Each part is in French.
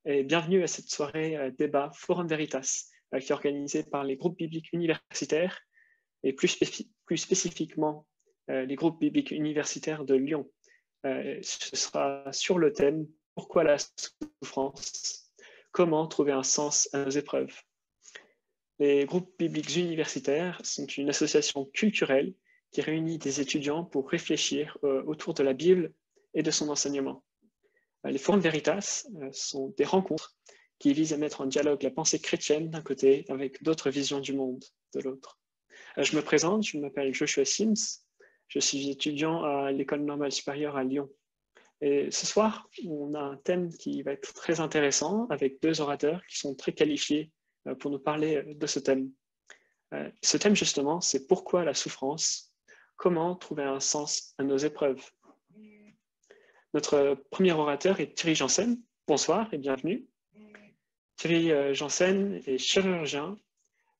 et bienvenue à cette soirée débat Forum Veritas, qui est organisée par les groupes bibliques universitaires et plus spécifiquement les groupes bibliques universitaires de Lyon. Ce sera sur le thème « Pourquoi la souffrance? Comment trouver un sens à nos épreuves ?» Les groupes bibliques universitaires sont une association culturelle qui réunit des étudiants pour réfléchir autour de la Bible et de son enseignement. Les forums Veritas sont des rencontres qui visent à mettre en dialogue la pensée chrétienne d'un côté avec d'autres visions du monde de l'autre. Je me présente, je m'appelle Joshua Sims, je suis étudiant à l'École normale supérieure à Lyon. Et ce soir, on a un thème qui va être très intéressant avec deux orateurs qui sont très qualifiés pour nous parler de ce thème. Ce thème, justement, c'est pourquoi la souffrance? Comment trouver un sens à nos épreuves? Notre premier orateur est Thierry Janssen. Bonsoir et bienvenue. Thierry Janssen est chirurgien,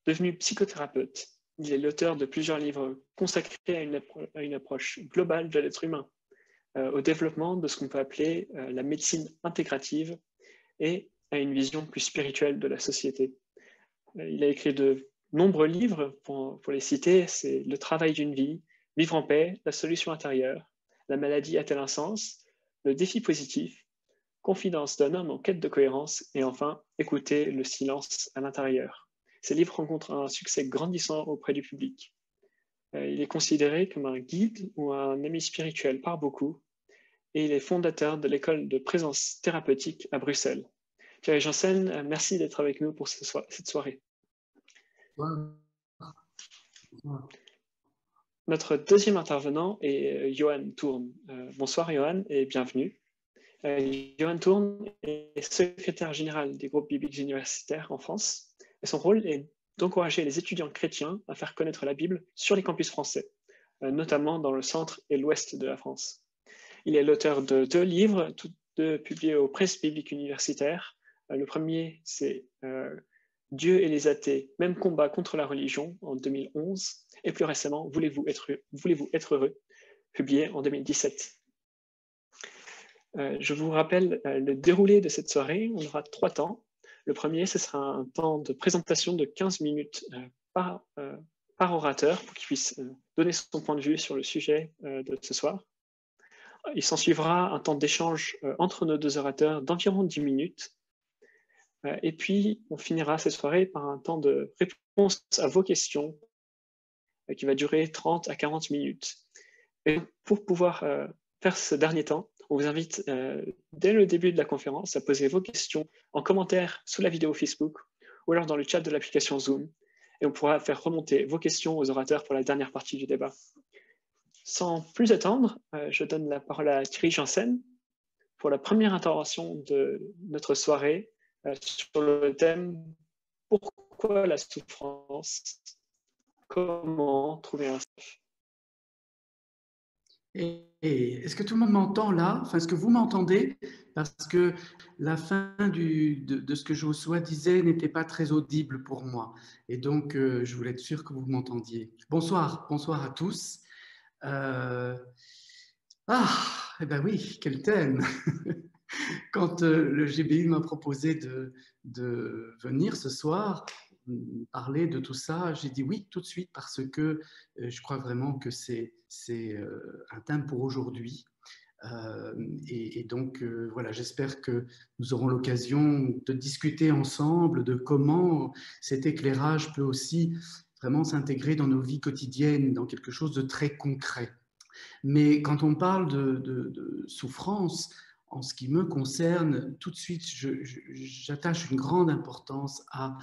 devenu psychothérapeute. Il est l'auteur de plusieurs livres consacrés à une approche globale de l'être humain, au développement de ce qu'on peut appeler la médecine intégrative et à une vision plus spirituelle de la société. Il a écrit de nombreux livres, pour les citer, c'est Le travail d'une vie, Vivre en paix, La solution intérieure, La maladie a-t-elle un sens, Le défi positif, Confidence d'un homme en quête de cohérence et enfin, Écouter le silence à l'intérieur. Ces livres rencontrent un succès grandissant auprès du public. Il est considéré comme un guide ou un ami spirituel par beaucoup et il est fondateur de l'école de présence thérapeutique à Bruxelles. Thierry Janssen, merci d'être avec nous pour cette soirée. Notre deuxième intervenant est Johan Tourne. Bonsoir Johan et bienvenue. Johan Tourne est secrétaire général des groupes bibliques universitaires en France et son rôle est d'encourager les étudiants chrétiens à faire connaître la Bible sur les campus français, notamment dans le centre et l'ouest de la France. Il est l'auteur de 2 livres, tous deux publiés aux presses bibliques universitaires. Le premier, c'est Dieu et les athées, même combat contre la religion en 2011, et plus récemment, Voulez-vous être heureux, publié en 2017. Je vous rappelle le déroulé de cette soirée. On aura 3 temps. Le premier, ce sera un temps de présentation de 15 minutes par orateur pour qu'il puisse donner son point de vue sur le sujet de ce soir. Il s'en suivra un temps d'échange entre nos deux orateurs d'environ 10 minutes. Et puis, on finira cette soirée par un temps de réponse à vos questions qui va durer 30 à 40 minutes. Et pour pouvoir faire ce dernier temps, on vous invite dès le début de la conférence à poser vos questions en commentaire sous la vidéo Facebook ou alors dans le chat de l'application Zoom. Et on pourra faire remonter vos questions aux orateurs pour la dernière partie du débat. Sans plus attendre, je donne la parole à Thierry Janssen pour la première intervention de notre soirée sur le thème « Pourquoi la souffrance? Comment trouver un sens ?» Et est-ce que tout le monde m'entend là? Enfin, est-ce que vous m'entendez? Parce que la fin de ce que Joshua disait n'était pas très audible pour moi. Et donc, je voulais être sûr que vous m'entendiez. Bonsoir à tous. Eh ben oui, quel thème! Quand le GBU m'a proposé de venir ce soir parler de tout ça, j'ai dit oui tout de suite parce que je crois vraiment que c'est un thème pour aujourd'hui. Et donc, voilà, j'espère que nous aurons l'occasion de discuter ensemble de comment cet éclairage peut aussi vraiment s'intégrer dans nos vies quotidiennes, dans quelque chose de très concret. Mais quand on parle de souffrance, en ce qui me concerne, tout de suite, j'attache une grande importance à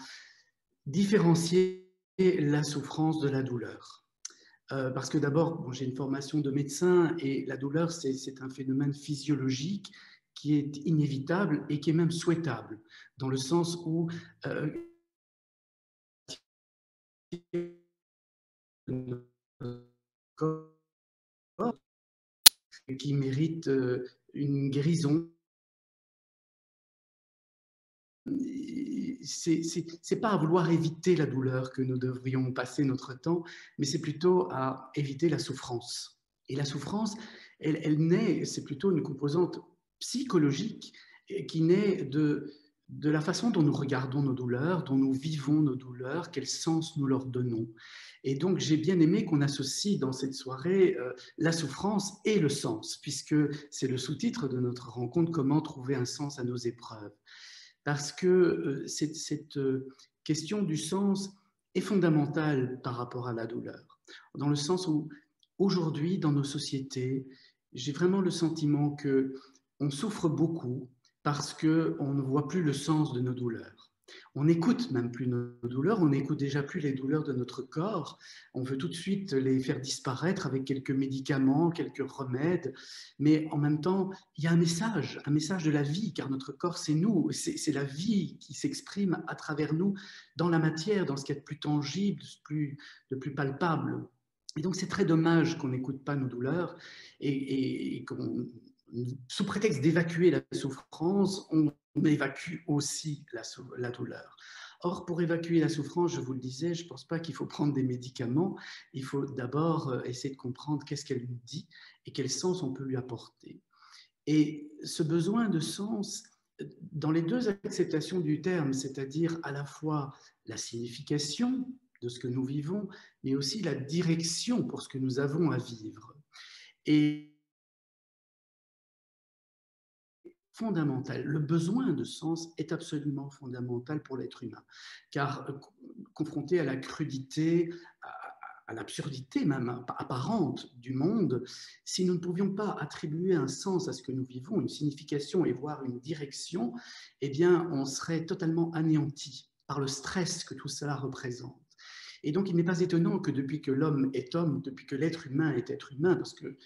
différencier la souffrance de la douleur. Parce que d'abord, bon, j'ai une formation de médecin et la douleur, c'est un phénomène physiologique qui est inévitable et qui est même souhaitable, dans le sens où qui mérite une guérison. C'est pas à vouloir éviter la douleur que nous devrions passer notre temps, mais c'est plutôt à éviter la souffrance. Et la souffrance, elle naît, c'est plutôt une composante psychologique qui naît de la façon dont nous regardons nos douleurs, dont nous vivons nos douleurs, quel sens nous leur donnons. Et donc, j'ai bien aimé qu'on associe dans cette soirée la souffrance et le sens, puisque c'est le sous-titre de notre rencontre, comment trouver un sens à nos épreuves. Parce que cette question du sens est fondamentale par rapport à la douleur, dans le sens où aujourd'hui, dans nos sociétés, j'ai vraiment le sentiment qu'on souffre beaucoup parce qu'on ne voit plus le sens de nos douleurs. On n'écoute même plus nos douleurs, on n'écoute déjà plus les douleurs de notre corps. On veut tout de suite les faire disparaître avec quelques médicaments, quelques remèdes. Mais en même temps, il y a un message de la vie, car notre corps, c'est nous. C'est la vie qui s'exprime à travers nous dans la matière, dans ce qui est de plus tangible, de plus palpable. Et donc, c'est très dommage qu'on n'écoute pas nos douleurs et qu'on, sous prétexte d'évacuer la souffrance, on évacue aussi la douleur. Or, pour évacuer la souffrance, je vous le disais, je ne pense pas qu'il faut prendre des médicaments. Il faut d'abord essayer de comprendre qu'est-ce qu'elle nous dit et quel sens on peut lui apporter. Et ce besoin de sens, dans les deux acceptations du terme, c'est-à-dire à la fois la signification de ce que nous vivons, mais aussi la direction pour ce que nous avons à vivre. Et fondamental. Le besoin de sens est absolument fondamental pour l'être humain, car confronté à la crudité, à l'absurdité même apparente du monde, si nous ne pouvions pas attribuer un sens à ce que nous vivons, une signification et voire une direction, eh bien, on serait totalement anéanti par le stress que tout cela représente. Et donc, il n'est pas étonnant que depuis que l'homme est homme, depuis que l'être humain est être humain, parce que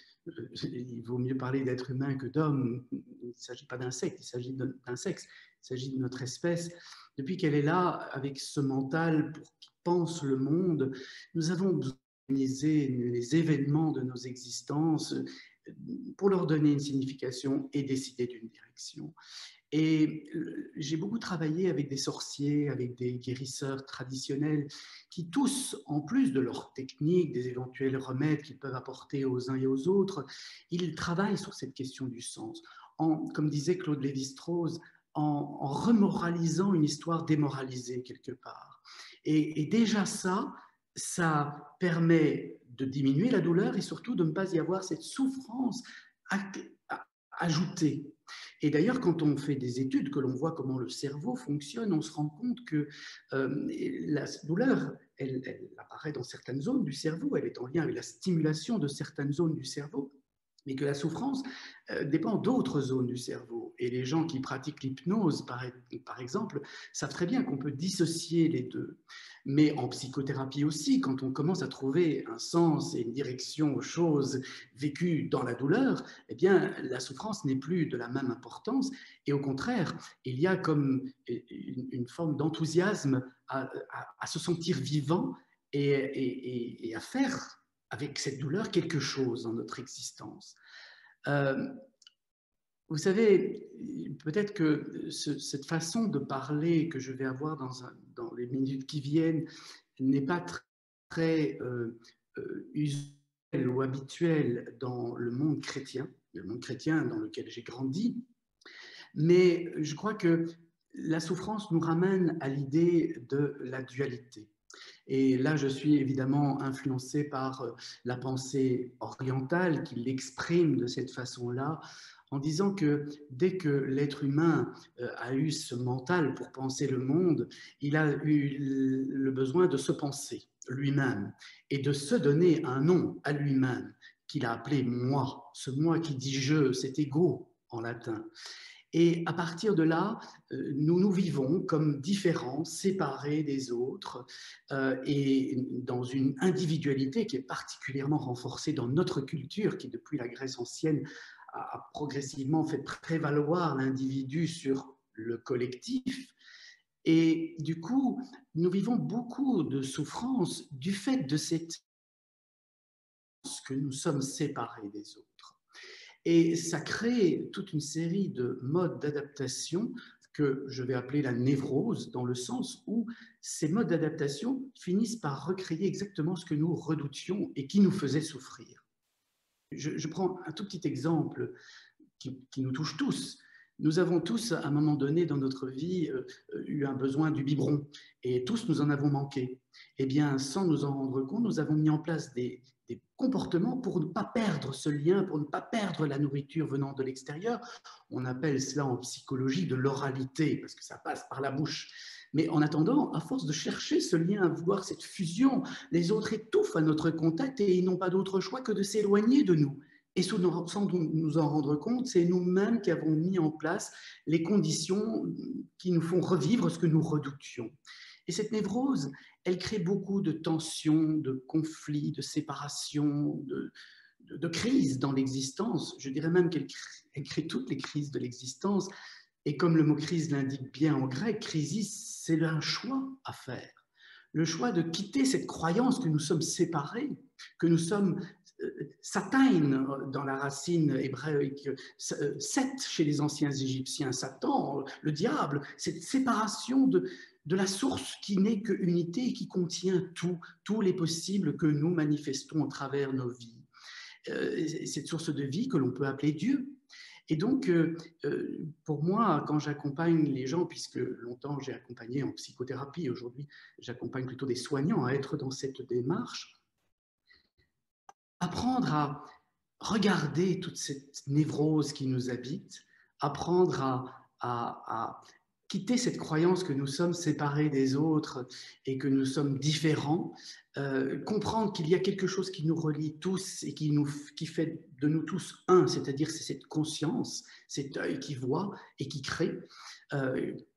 il vaut mieux parler d'être humain que d'homme, il ne s'agit pas d'insecte, il s'agit d'un sexe, il s'agit de notre espèce. Depuis qu'elle est là, avec ce mental pour qui pense le monde, nous avons besoin d'organiser les événements de nos existences pour leur donner une signification et décider d'une direction. Et j'ai beaucoup travaillé avec des sorciers, avec des guérisseurs traditionnels qui tous, en plus de leurs techniques, des éventuels remèdes qu'ils peuvent apporter aux uns et aux autres, ils travaillent sur cette question du sens. Comme disait Claude Lévi-Strauss, en remoralisant une histoire démoralisée quelque part. Et déjà ça permet de diminuer la douleur et surtout de ne pas y avoir cette souffrance ajoutée. Et d'ailleurs, quand on fait des études, que l'on voit comment le cerveau fonctionne, on se rend compte que la douleur, elle apparaît dans certaines zones du cerveau, elle est en lien avec la stimulation de certaines zones du cerveau, mais que la souffrance dépend d'autres zones du cerveau. Et les gens qui pratiquent l'hypnose, par exemple, savent très bien qu'on peut dissocier les deux. Mais en psychothérapie aussi, quand on commence à trouver un sens et une direction aux choses vécues dans la douleur, eh bien, la souffrance n'est plus de la même importance. Et au contraire, il y a comme une forme d'enthousiasme à se sentir vivant et à faire avec cette douleur quelque chose dans notre existence. Vous savez, peut-être que cette façon de parler que je vais avoir dans les minutes qui viennent n'est pas très usuelle ou habituelle dans le monde chrétien dans lequel j'ai grandi, mais je crois que la souffrance nous ramène à l'idée de la dualité. Et là, je suis évidemment influencé par la pensée orientale qui l'exprime de cette façon-là, en disant que dès que l'être humain a eu ce mental pour penser le monde, il a eu le besoin de se penser lui-même et de se donner un nom à lui-même qu'il a appelé moi, ce moi qui dit je, cet ego en latin. Et à partir de là, nous nous vivons comme différents, séparés des autres, et dans une individualité qui est particulièrement renforcée dans notre culture, qui depuis la Grèce ancienne a progressivement fait prévaloir l'individu sur le collectif. Et du coup, nous vivons beaucoup de souffrance du fait de cette que nous sommes séparés des autres. Et ça crée toute une série de modes d'adaptation que je vais appeler la névrose, dans le sens où ces modes d'adaptation finissent par recréer exactement ce que nous redoutions et qui nous faisait souffrir. Je prends un tout petit exemple qui nous touche tous, Nous avons tous, à un moment donné dans notre vie, eu un besoin du biberon, et tous nous en avons manqué. Eh bien, sans nous en rendre compte, nous avons mis en place des comportements pour ne pas perdre ce lien, pour ne pas perdre la nourriture venant de l'extérieur. On appelle cela en psychologie de l'oralité, parce que ça passe par la bouche. Mais en attendant, à force de chercher ce lien, à vouloir cette fusion, les autres étouffent à notre contact et ils n'ont pas d'autre choix que de s'éloigner de nous. Et sans nous en rendre compte, c'est nous-mêmes qui avons mis en place les conditions qui nous font revivre ce que nous redoutions. Et cette névrose, elle crée beaucoup de tensions, de conflits, de séparations, de crises dans l'existence. Je dirais même qu'elle crée toutes les crises de l'existence. Et comme le mot crise l'indique bien en grec, crisis, c'est un choix à faire. Le choix de quitter cette croyance que nous sommes séparés, que nous sommes Satan dans la racine hébraïque, Seth chez les anciens Égyptiens, Satan, le diable, cette séparation de la source qui n'est que unité et qui contient tous les possibles que nous manifestons à travers nos vies. Cette source de vie que l'on peut appeler Dieu. Et donc, pour moi, quand j'accompagne les gens, puisque longtemps j'ai accompagné en psychothérapie, aujourd'hui j'accompagne plutôt des soignants à être dans cette démarche, apprendre à regarder toute cette névrose qui nous habite, apprendre à quitter cette croyance que nous sommes séparés des autres et que nous sommes différents, comprendre qu'il y a quelque chose qui nous relie tous et qui fait de nous tous un, c'est-à-dire c'est cette conscience, cet œil qui voit et qui crée.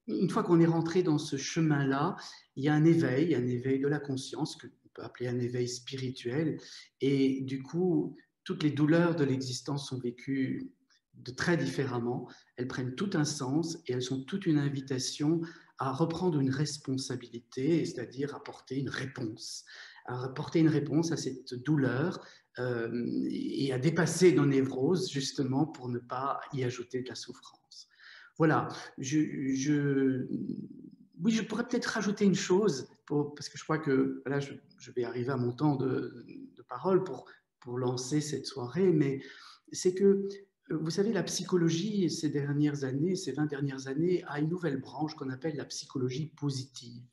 Une fois qu'on est rentré dans ce chemin-là, il y a un éveil de la conscience, que on peut appeler un éveil spirituel, et du coup, toutes les douleurs de l'existence sont vécues de très différemment, elles prennent tout un sens et elles sont toute une invitation à reprendre une responsabilité, c'est-à-dire apporter une réponse à cette douleur et à dépasser nos névroses justement pour ne pas y ajouter de la souffrance. Voilà, oui, je pourrais peut-être rajouter une chose, parce que je crois que là, je vais arriver à mon temps de parole pour lancer cette soirée, mais c'est que, vous savez, la psychologie, ces 20 dernières années, a une nouvelle branche qu'on appelle la psychologie positive,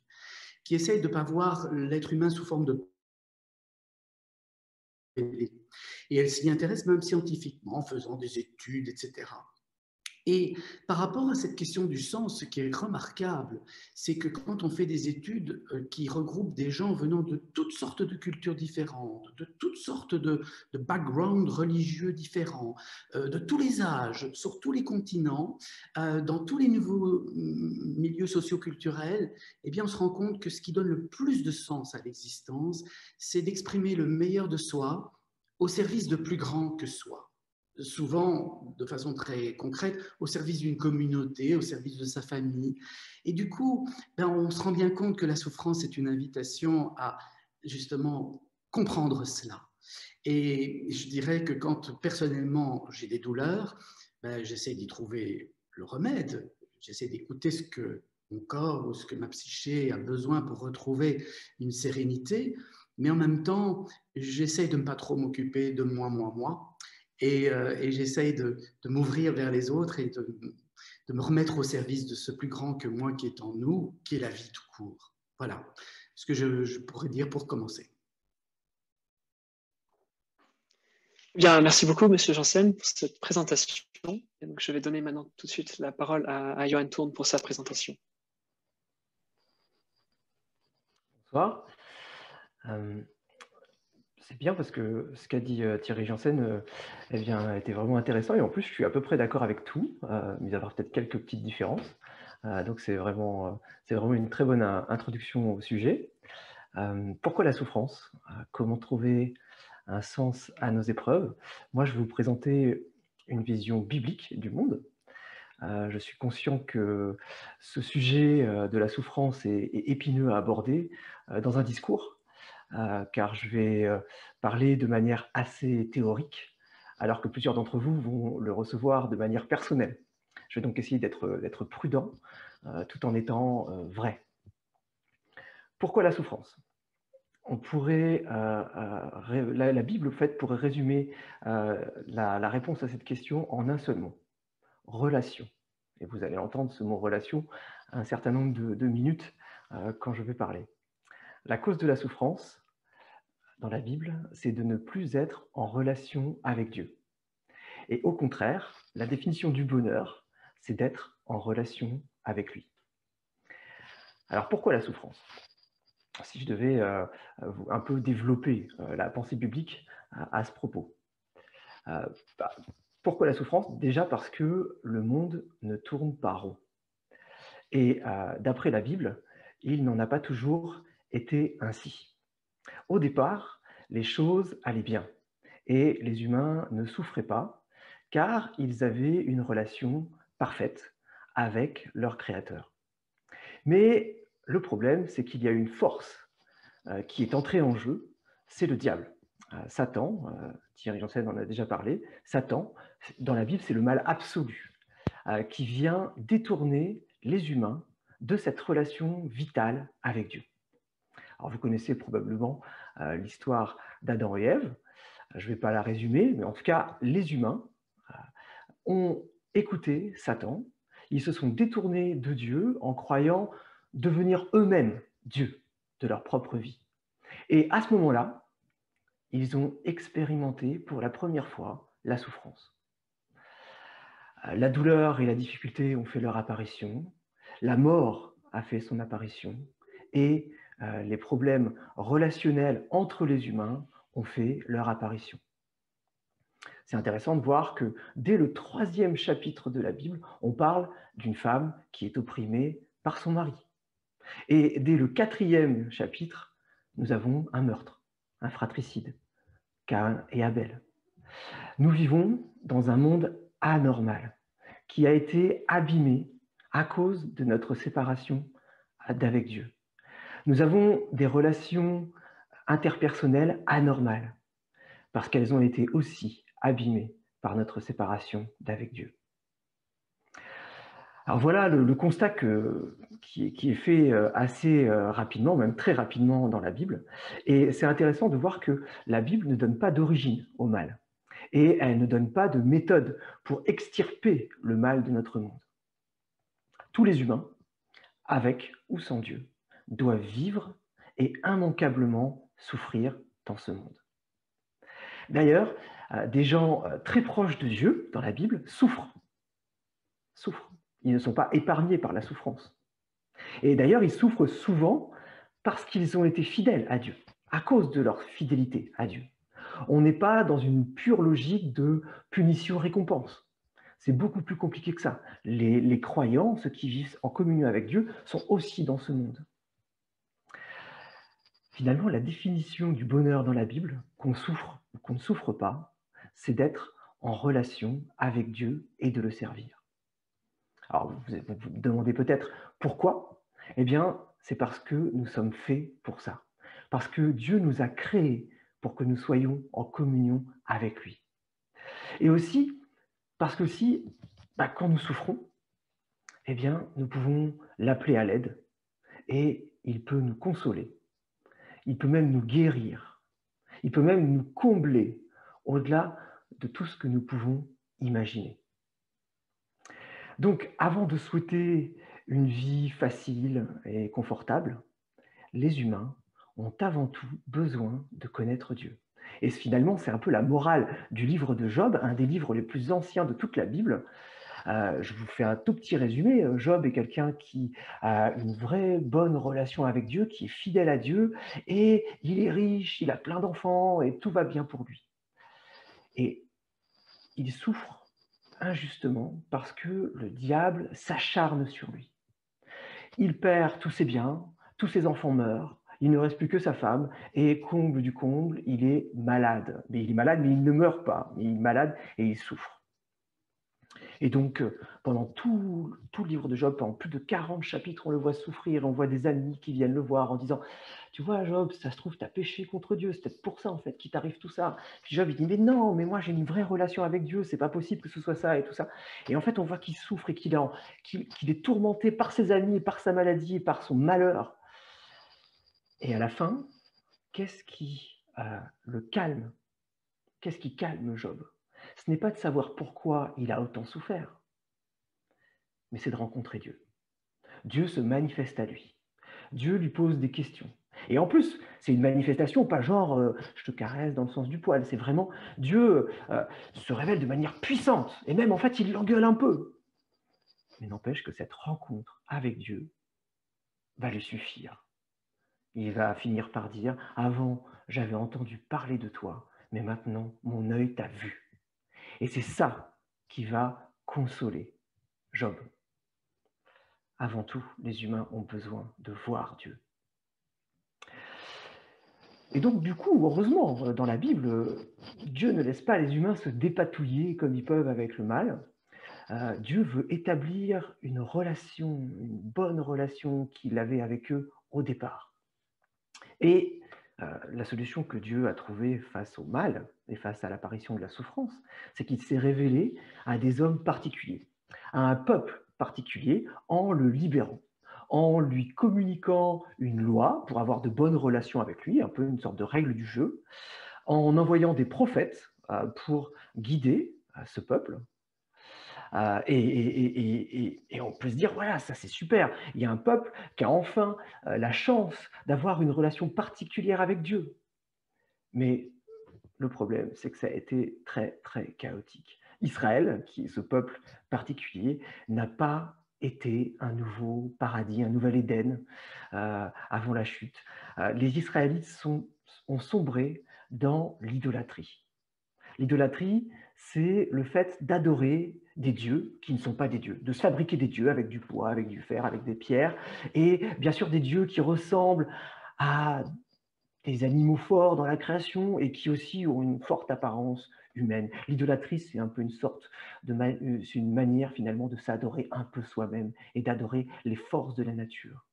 qui essaye de ne pas voir l'être humain sous forme de... Et elle s'y intéresse même scientifiquement, en faisant des études, etc. Et par rapport à cette question du sens, ce qui est remarquable, c'est que quand on fait des études qui regroupent des gens venant de toutes sortes de cultures différentes, de toutes sortes de backgrounds religieux différents, de tous les âges, sur tous les continents, dans tous les nouveaux milieux socioculturels, eh bien on se rend compte que ce qui donne le plus de sens à l'existence, c'est d'exprimer le meilleur de soi au service de plus grand que soi. Souvent, de façon très concrète, au service d'une communauté, au service de sa famille. Et du coup, on se rend bien compte que la souffrance est une invitation à justement comprendre cela. Et je dirais que quand personnellement j'ai des douleurs, j'essaie d'y trouver le remède, j'essaie d'écouter ce que mon corps ou ce que ma psyché a besoin pour retrouver une sérénité, mais en même temps, j'essaie de ne pas trop m'occuper de moi, et j'essaye de m'ouvrir vers les autres et de me remettre au service de ce plus grand que moi qui est en nous, qui est la vie tout court. Voilà ce que je pourrais dire pour commencer. Bien, merci beaucoup, Monsieur Janssen, pour cette présentation. Et donc, je vais donner maintenant tout de suite la parole à Johan Tourne pour sa présentation. Bonsoir. C'est bien parce que ce qu'a dit Thierry Janssen était vraiment intéressant et en plus je suis à peu près d'accord avec tout, mis à part peut-être quelques petites différences. Donc c'est vraiment une très bonne introduction au sujet. Pourquoi la souffrance? Comment trouver un sens à nos épreuves? Moi je vais vous présenter une vision biblique du monde. Je suis conscient que ce sujet de la souffrance est épineux à aborder dans un discours. Car je vais parler de manière assez théorique, alors que plusieurs d'entre vous vont le recevoir de manière personnelle. Je vais donc essayer d'être prudent, tout en étant vrai. Pourquoi la souffrance? On pourrait, la Bible, en fait, pourrait résumer la réponse à cette question en un seul mot: relation. Et vous allez entendre ce mot relation un certain nombre de minutes quand je vais parler. La cause de la souffrance, dans la Bible, c'est de ne plus être en relation avec Dieu. Et au contraire, la définition du bonheur, c'est d'être en relation avec lui. Alors pourquoi la souffrance? Si je devais un peu développer la pensée biblique à ce propos. Pourquoi la souffrance? Déjà parce que le monde ne tourne pas rond. Et d'après la Bible, il n'en a pas toujours été ainsi. Au départ, les choses allaient bien et les humains ne souffraient pas car ils avaient une relation parfaite avec leur Créateur. Mais le problème, c'est qu'il y a une force qui est entrée en jeu, c'est le diable. Satan, Thierry Janssen en a déjà parlé, Satan, dans la Bible, c'est le mal absolu qui vient détourner les humains de cette relation vitale avec Dieu. Alors, vous connaissez probablement l'histoire d'Adam et Ève. Je ne vais pas la résumer, mais en tout cas, les humains ont écouté Satan. Ils se sont détournés de Dieu en croyant devenir eux-mêmes Dieu de leur propre vie. Et à ce moment-là, ils ont expérimenté pour la première fois la souffrance. La douleur et la difficulté ont fait leur apparition, la mort a fait son apparition, et les problèmes relationnels entre les humains ont fait leur apparition. C'est intéressant de voir que dès le 3e chapitre de la Bible, on parle d'une femme qui est opprimée par son mari. Et dès le 4e chapitre, nous avons un meurtre, un fratricide, Caïn et Abel. Nous vivons dans un monde anormal qui a été abîmé à cause de notre séparation d'avec Dieu. Nous avons des relations interpersonnelles anormales parce qu'elles ont été aussi abîmées par notre séparation d'avec Dieu. Alors voilà le constat qui est fait assez rapidement, même très rapidement dans la Bible. Et c'est intéressant de voir que la Bible ne donne pas d'origine au mal. Et elle ne donne pas de méthode pour extirper le mal de notre monde. Tous les humains, avec ou sans Dieu, doivent vivre et immanquablement souffrir dans ce monde. D'ailleurs, des gens très proches de Dieu, dans la Bible, souffrent. Ils ne sont pas épargnés par la souffrance. Et d'ailleurs, ils souffrent souvent parce qu'ils ont été fidèles à Dieu, à cause de leur fidélité à Dieu. On n'est pas dans une pure logique de punition-récompense. C'est beaucoup plus compliqué que ça. Les croyants, ceux qui vivent en communion avec Dieu, sont aussi dans ce monde. Finalement, la définition du bonheur dans la Bible, qu'on souffre ou qu'on ne souffre pas, c'est d'être en relation avec Dieu et de le servir. Alors, vous vous demandez peut-être pourquoi? Eh bien, c'est parce que nous sommes faits pour ça. Parce que Dieu nous a créés pour que nous soyons en communion avec lui. Et aussi, parce que quand nous souffrons, eh bien, nous pouvons l'appeler à l'aide et il peut nous consoler. Il peut même nous guérir. Il peut même nous combler au-delà de tout ce que nous pouvons imaginer. Donc, avant de souhaiter une vie facile et confortable, les humains ont avant tout besoin de connaître Dieu. Et finalement, c'est un peu la morale du livre de Job, un des livres les plus anciens de toute la Bible. Je vous fais un tout petit résumé. Job est quelqu'un qui a une vraie bonne relation avec Dieu, qui est fidèle à Dieu, et il est riche, il a plein d'enfants, et tout va bien pour lui. Et il souffre injustement parce que le diable s'acharne sur lui. Il perd tous ses biens, tous ses enfants meurent, il ne reste plus que sa femme, et comble du comble, il est malade. Mais il est malade, mais il ne meurt pas. Il est malade et il souffre. Et donc, pendant tout le livre de Job, pendant plus de 40 chapitres, on le voit souffrir, on voit des amis qui viennent le voir en disant « Tu vois, Job, ça se trouve, tu as péché contre Dieu, c'est peut-être pour ça, en fait, qu'il t'arrive tout ça. » Puis Job, il dit « Mais non, mais moi, j'ai une vraie relation avec Dieu, c'est pas possible que ce soit ça et tout ça. » Et en fait, on voit qu'il souffre et qu'il est tourmenté par ses amis, par sa maladie, par son malheur. Et à la fin, qu'est-ce qui le calme? Qu'est-ce qui calme Job? Ce n'est pas de savoir pourquoi il a autant souffert, mais c'est de rencontrer Dieu. Dieu se manifeste à lui. Dieu lui pose des questions. Et en plus, c'est une manifestation, pas genre je te caresse dans le sens du poil. C'est vraiment Dieu se révèle de manière puissante. Et même en fait, il l'engueule un peu. Mais n'empêche que cette rencontre avec Dieu va lui suffire. Il va finir par dire « Avant, j'avais entendu parler de toi, mais maintenant, mon œil t'a vu. » Et c'est ça qui va consoler Job. Avant tout, les humains ont besoin de voir Dieu. Et donc, du coup, heureusement, dans la Bible, Dieu ne laisse pas les humains se dépatouiller comme ils peuvent avec le mal. Dieu veut établir une relation, une bonne relation qu'il avait avec eux au départ. Et la solution que Dieu a trouvée face au mal et face à l'apparition de la souffrance, c'est qu'il s'est révélé à des hommes particuliers, à un peuple particulier, en le libérant, en lui communiquant une loi pour avoir de bonnes relations avec lui, un peu une sorte de règle du jeu, en envoyant des prophètes pour guider ce peuple. Et on peut se dire, voilà, ça c'est super, il y a un peuple qui a enfin la chance d'avoir une relation particulière avec Dieu. Mais le problème, c'est que ça a été très, très chaotique. Israël, qui est ce peuple particulier, n'a pas été un nouveau paradis, un nouvel Éden avant la chute. Les Israélites ont sombré dans l'idolâtrie. L'idolâtrie, c'est le fait d'adorer des dieux qui ne sont pas des dieux, de se fabriquer des dieux avec du bois, avec du fer, avec des pierres, et bien sûr des dieux qui ressemblent à des animaux forts dans la création et qui aussi ont une forte apparence humaine. L'idolâtrie, c'est un peu une sorte c'est une manière finalement de s'adorer un peu soi-même et d'adorer les forces de la nature.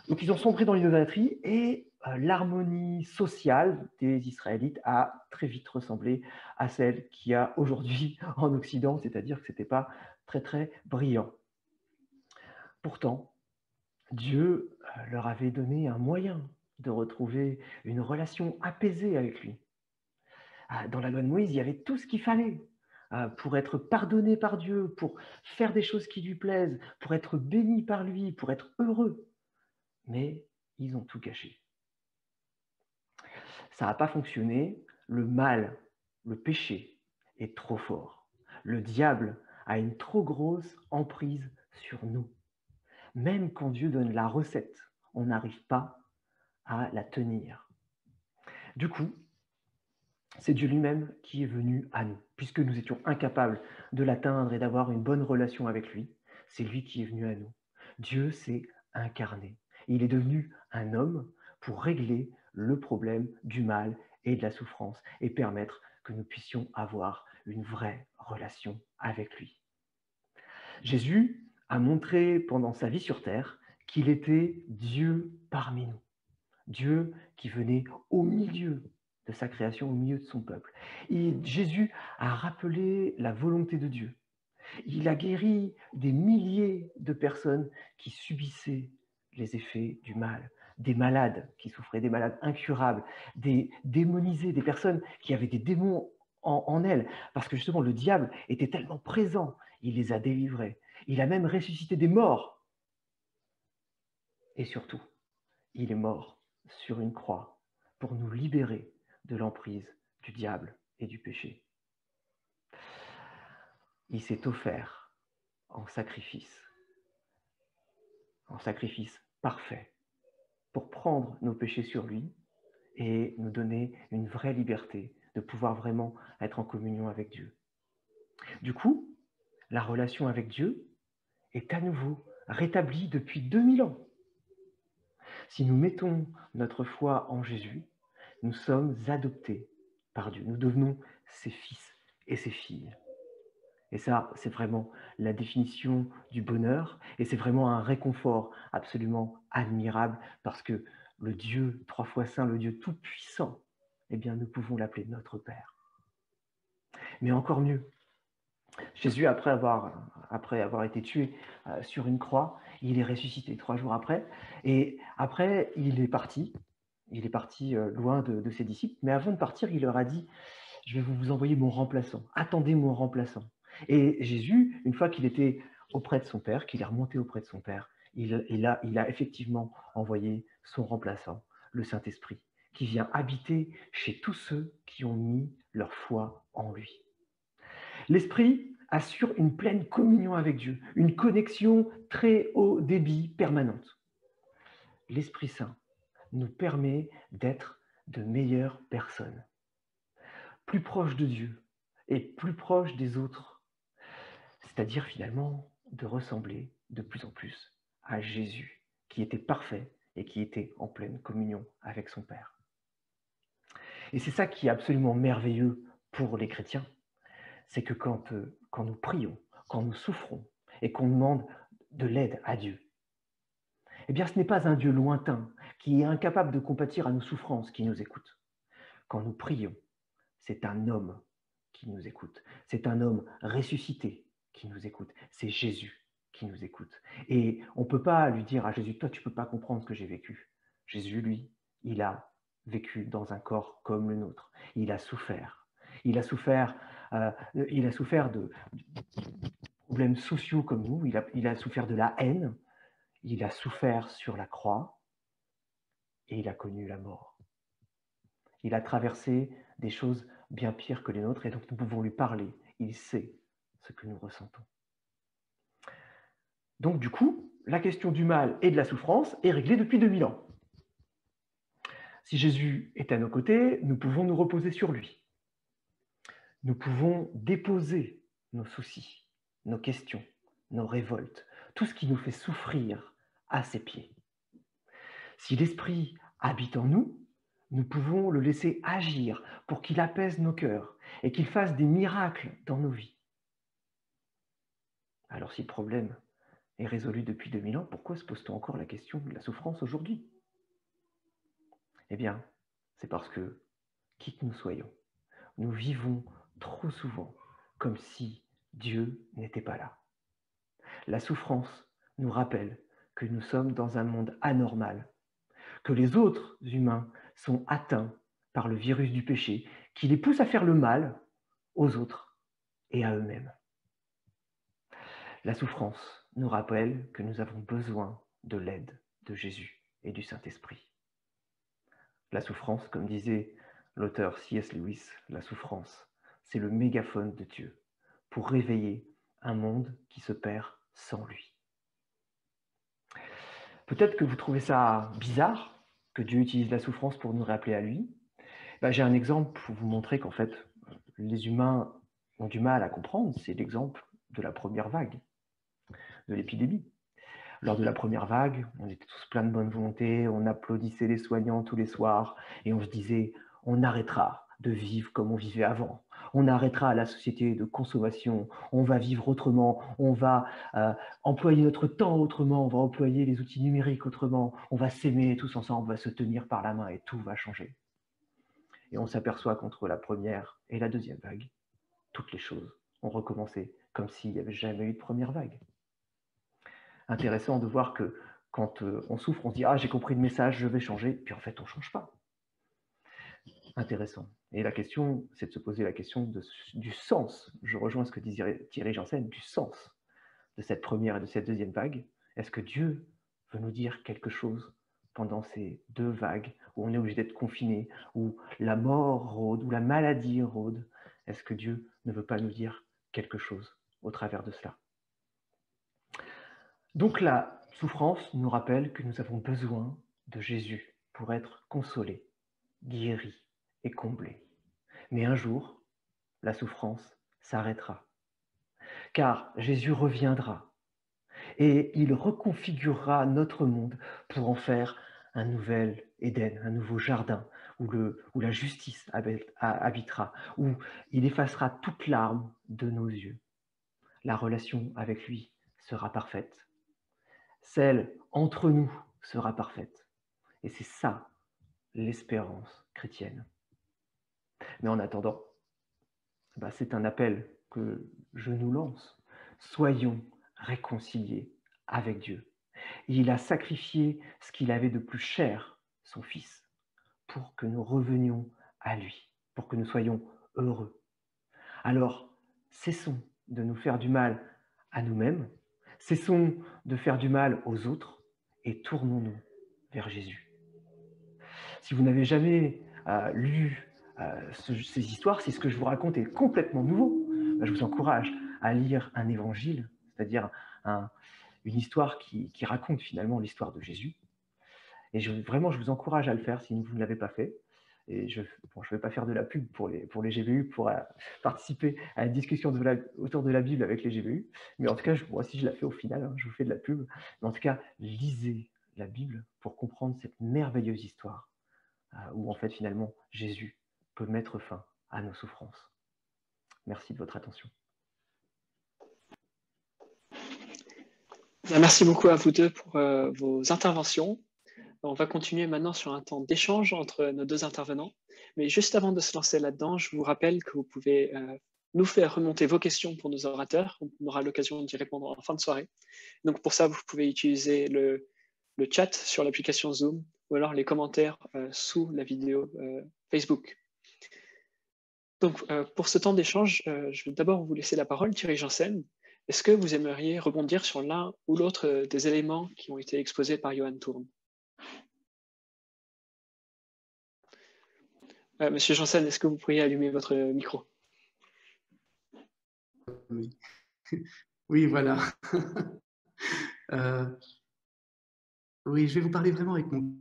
Donc ils ont sombré dans l'idolâtrie et l'harmonie sociale des Israélites a très vite ressemblé à celle qu'il y a aujourd'hui en Occident, c'est-à-dire que ce n'était pas très très brillant. Pourtant, Dieu leur avait donné un moyen de retrouver une relation apaisée avec lui. Dans la loi de Moïse, il y avait tout ce qu'il fallait pour être pardonné par Dieu, pour faire des choses qui lui plaisent, pour être béni par lui, pour être heureux. Mais ils ont tout gâché. Ça n'a pas fonctionné. Le mal, le péché est trop fort. Le diable a une trop grosse emprise sur nous. Même quand Dieu donne la recette, on n'arrive pas à la tenir. Du coup, c'est Dieu lui-même qui est venu à nous. Puisque nous étions incapables de l'atteindre et d'avoir une bonne relation avec lui, c'est lui qui est venu à nous. Dieu s'est incarné. Il est devenu un homme pour régler le problème du mal et de la souffrance et permettre que nous puissions avoir une vraie relation avec lui. Jésus a montré pendant sa vie sur terre qu'il était Dieu parmi nous. Dieu qui venait au milieu de sa création, au milieu de son peuple. Et Jésus a rappelé la volonté de Dieu. Il a guéri des milliers de personnes qui subissaient les effets du mal, des malades qui souffraient, des malades incurables, des démonisés, des personnes qui avaient des démons en elles, parce que justement le diable était tellement présent, il les a délivrés. Il a même ressuscité des morts. Et surtout, il est mort sur une croix pour nous libérer de l'emprise du diable et du péché. Il s'est offert en sacrifice parfait, pour prendre nos péchés sur lui et nous donner une vraie liberté de pouvoir vraiment être en communion avec Dieu. Du coup, la relation avec Dieu est à nouveau rétablie depuis 2000 ans. Si nous mettons notre foi en Jésus, nous sommes adoptés par Dieu. Nous devenons ses fils et ses filles. Et ça, c'est vraiment la définition du bonheur et c'est vraiment un réconfort absolument admirable parce que le Dieu 3 fois saint, le Dieu tout-puissant, eh bien, nous pouvons l'appeler notre Père. Mais encore mieux, Jésus, après avoir été tué sur une croix, il est ressuscité 3 jours après et après, il est parti loin de ses disciples, mais avant de partir, il leur a dit « Je vais vous envoyer mon remplaçant, attendez mon remplaçant ». Et Jésus, une fois qu'il était auprès de son Père, qu'il est remonté auprès de son Père, il a effectivement envoyé son remplaçant, le Saint-Esprit, qui vient habiter chez tous ceux qui ont mis leur foi en lui. L'Esprit assure une pleine communion avec Dieu, une connexion très haut débit permanente. L'Esprit Saint nous permet d'être de meilleures personnes, plus proches de Dieu et plus proches des autres, c'est-à-dire finalement de ressembler de plus en plus à Jésus, qui était parfait et qui était en pleine communion avec son Père. Et c'est ça qui est absolument merveilleux pour les chrétiens, c'est que quand nous prions, quand nous souffrons et qu'on demande de l'aide à Dieu, eh bien ce n'est pas un Dieu lointain qui est incapable de compatir à nos souffrances qui nous écoute. Quand nous prions, c'est un homme qui nous écoute, c'est un homme ressuscité qui nous écoute, c'est Jésus qui nous écoute. Et on ne peut pas lui dire à Jésus, toi tu ne peux pas comprendre ce que j'ai vécu. Jésus, lui, il a vécu dans un corps comme le nôtre. Il a souffert. Il a souffert de problèmes sociaux comme nous. Il a souffert de la haine. Il a souffert sur la croix. Et il a connu la mort. Il a traversé des choses bien pires que les nôtres. Et donc nous pouvons lui parler. Il sait ce que nous ressentons. Donc du coup, la question du mal et de la souffrance est réglée depuis 2000 ans. Si Jésus est à nos côtés, nous pouvons nous reposer sur lui. Nous pouvons déposer nos soucis, nos questions, nos révoltes, tout ce qui nous fait souffrir à ses pieds. Si l'Esprit habite en nous, nous pouvons le laisser agir pour qu'il apaise nos cœurs et qu'il fasse des miracles dans nos vies. Alors si le problème est résolu depuis 2000 ans, pourquoi se pose-t-on encore la question de la souffrance aujourd'hui ? Eh bien, c'est parce que, qui que nous soyons, nous vivons trop souvent comme si Dieu n'était pas là. La souffrance nous rappelle que nous sommes dans un monde anormal, que les autres humains sont atteints par le virus du péché, qui les pousse à faire le mal aux autres et à eux-mêmes. La souffrance nous rappelle que nous avons besoin de l'aide de Jésus et du Saint-Esprit. La souffrance, comme disait l'auteur C.S. Lewis, la souffrance, c'est le mégaphone de Dieu pour réveiller un monde qui se perd sans lui. Peut-être que vous trouvez ça bizarre que Dieu utilise la souffrance pour nous rappeler à lui. J'ai un exemple pour vous montrer qu'en fait, les humains ont du mal à comprendre. C'est l'exemple de la première vague, de l'épidémie. Lors de la première vague, on était tous pleins de bonne volonté, on applaudissait les soignants tous les soirs et on se disait « on arrêtera de vivre comme on vivait avant ». On arrêtera la société de consommation, on va vivre autrement, on va employer notre temps autrement, on va employer les outils numériques autrement, on va s'aimer tous ensemble, on va se tenir par la main et tout va changer. Et on s'aperçoit qu'entre la première et la deuxième vague, toutes les choses ont recommencé comme s'il n'y avait jamais eu de première vague. Intéressant de voir que quand on souffre, on se dit « Ah, j'ai compris le message, je vais changer », puis en fait, on ne change pas. Intéressant. Et la question, c'est de se poser la question du sens. Je rejoins ce que disait Thierry Janssen, du sens de cette première et de cette deuxième vague. Est-ce que Dieu veut nous dire quelque chose pendant ces deux vagues où on est obligé d'être confiné, où la mort rôde, où la maladie rôde? Est-ce que Dieu ne veut pas nous dire quelque chose au travers de cela? Donc la souffrance nous rappelle que nous avons besoin de Jésus pour être consolés, guéris et comblés. Mais un jour, la souffrance s'arrêtera, car Jésus reviendra et il reconfigurera notre monde pour en faire un nouvel Éden, un nouveau jardin où la justice habitera, où il effacera toute larme de nos yeux. La relation avec lui sera parfaite. Celle entre nous sera parfaite. Et c'est ça, l'espérance chrétienne. Mais en attendant, c'est un appel que je nous lance. Soyons réconciliés avec Dieu. Il a sacrifié ce qu'il avait de plus cher, son Fils, pour que nous revenions à lui, pour que nous soyons heureux. Alors, cessons de nous faire du mal à nous-mêmes Cessons de faire du mal aux autres et tournons-nous vers Jésus. Si vous n'avez jamais lu ces histoires, si ce que je vous raconte est complètement nouveau, je vous encourage à lire un évangile, c'est-à-dire une histoire qui raconte finalement l'histoire de Jésus. Et vraiment, je vous encourage à le faire si vous ne l'avez pas fait. Et je ne vais pas faire de la pub pour les GBU, pour participer à une discussion autour de la Bible avec les GBU. Mais en tout cas, moi aussi, je la fais au final, hein, je vous fais de la pub. Mais en tout cas, lisez la Bible pour comprendre cette merveilleuse histoire où en fait, finalement, Jésus peut mettre fin à nos souffrances. Merci de votre attention. Merci beaucoup à vous deux pour vos interventions. On va continuer maintenant sur un temps d'échange entre nos deux intervenants. Mais juste avant de se lancer là-dedans, je vous rappelle que vous pouvez nous faire remonter vos questions pour nos orateurs. On aura l'occasion d'y répondre en fin de soirée. Donc pour ça, vous pouvez utiliser le chat sur l'application Zoom ou alors les commentaires sous la vidéo Facebook. Donc pour ce temps d'échange, je vais d'abord vous laisser la parole, Thierry Janssen. Est-ce que vous aimeriez rebondir sur l'un ou l'autre des éléments qui ont été exposés par Johan Thurn? Monsieur Janssen, est-ce que vous pourriez allumer votre micro? Oui, oui, voilà. Oui, je vais vous parler vraiment avec mon...